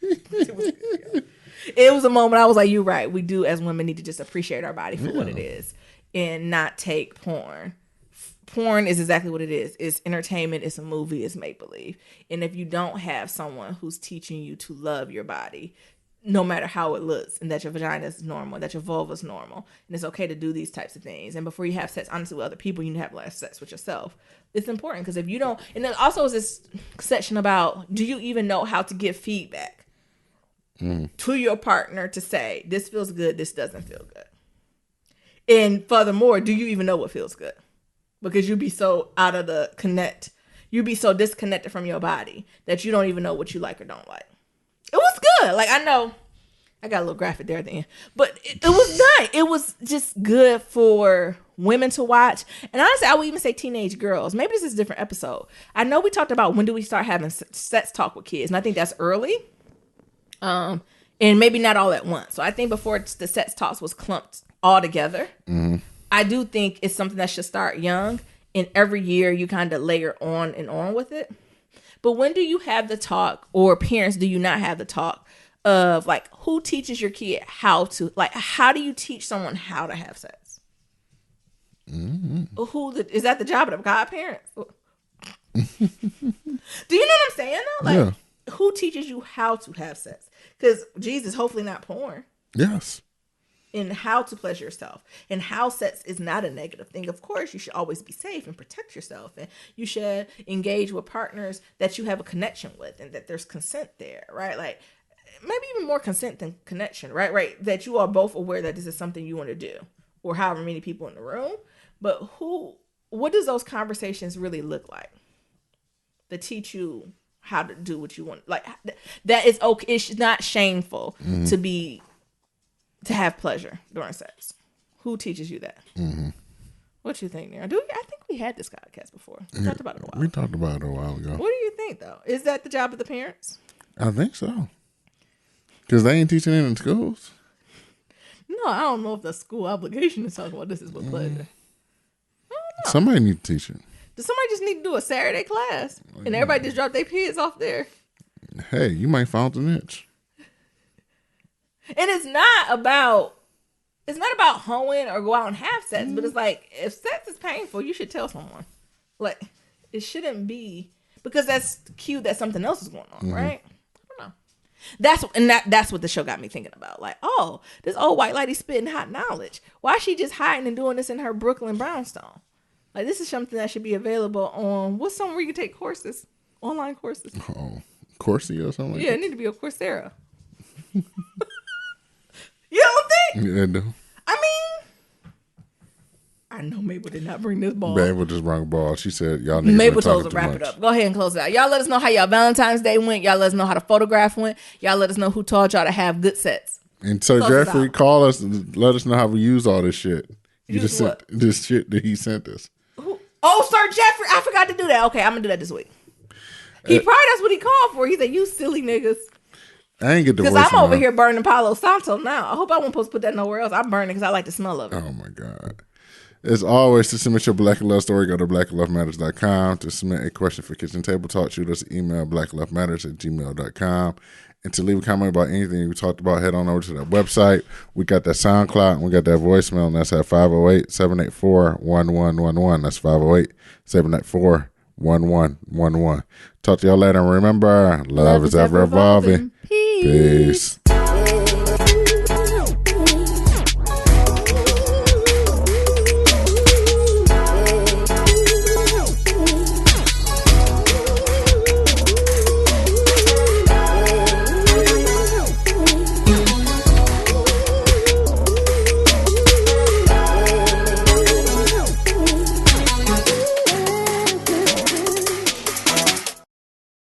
It was good. It was a moment I was like, you're right. We do as women need to just appreciate our body for what it is and not take porn. Porn is exactly what it is. It's entertainment. It's a movie. It's make-believe. And if you don't have someone who's teaching you to love your body, no matter how it looks, and that your vagina is normal, that your vulva is normal, and it's okay to do these types of things. And before you have sex, honestly, with other people, you need to have less sex with yourself. It's important because if you don't, and then also is this section about, do you even know how to give feedback to your partner to say, this feels good, this doesn't feel good. And furthermore, do you even know what feels good? Because you be so out of the connect. You be so disconnected from your body that you don't even know what you like or don't like. It was good. Like, I know I got a little graphic there at the end, but it was nice. It was just good for women to watch. And honestly, I would even say teenage girls. Maybe this is a different episode. I know we talked about when do we start having sex talk with kids, and I think that's early. And maybe not all at once. So I think before the sex talks was clumped all together. I do think it's something that should start young, and every year you kind of layer on and on with it. But when do you have the talk, or parents, do you not have the talk of like, who teaches your kid how to, like, how do you teach someone how to have sex? Is that the job of the godparents? Do you know what I'm saying though? Like, who teaches you how to have sex? Because Jesus, hopefully not porn. Yes. And how to pleasure yourself, and how sex is not a negative thing. Of course, you should always be safe and protect yourself, and you should engage with partners that you have a connection with, and that there's consent there, right? Like, maybe even more consent than connection, right? That you are both aware that this is something you want to do, or however many people in the room. But what does those conversations really look like? That teach you how to do what you want. Like, that is okay. It's not shameful to have pleasure during sex. Who teaches you that? What you think, Nira? I think we had this podcast before. We talked about it a while. We talked about it a while ago. What do you think, though? Is that the job of the parents? I think so. Because they ain't teaching it in schools. No, I don't know if the school obligation is talking about this is with pleasure. I don't know. Somebody need to teach it. Does somebody just need to do a Saturday class and everybody just drop their kids off there? Hey, you might find an itch. And it's not about hoeing or go out and have sex, but it's like, if sex is painful, you should tell someone. Like, it shouldn't be, because that's cute that something else is going on, right? I don't know. That's what the show got me thinking about. Like, oh, this old white lady spitting hot knowledge. Why is she just hiding and doing this in her Brooklyn brownstone? Like, this is something that should be available on, what's somewhere where you can take courses, online courses. Oh, Coursera or something like Yeah, that? it need to be a Coursera. You don't think? Yeah, I do. I mean, I know Mabel did not bring this ball. Mabel just rung ball. She said, y'all niggas Mabel been told talking us to too wrap much. it up. Go ahead and close it out. Y'all let us know how y'all Valentine's Day went. Y'all let us know how the photograph went. Y'all let us know who taught y'all to have good sets. And so Close it Jeffrey, out. call us and let us know how we use all this shit. You Use just sent what? this shit that he sent us. Oh, Sir Jeffrey, I forgot to do that. Okay, I'm gonna do that this week. He probably that's what he called for. He said, "You silly niggas." I ain't get the voice. Because I'm over here burning Palo Santo now. I hope I won't supposed to put that nowhere else. I'm burning because I like the smell of it. Oh my God. As always, to submit your Black and Love story, go to blackandlovematters.com. To submit a question for Kitchen Table Talk, shoot us an email, blackandlovematters@gmail.com. And to leave a comment about anything we talked about, head on over to that website. We got that SoundCloud and we got that voicemail, and that's at 508-784-1111. That's 508-784-1111. Talk to y'all later. And remember, love is ever evolving. Peace. Peace.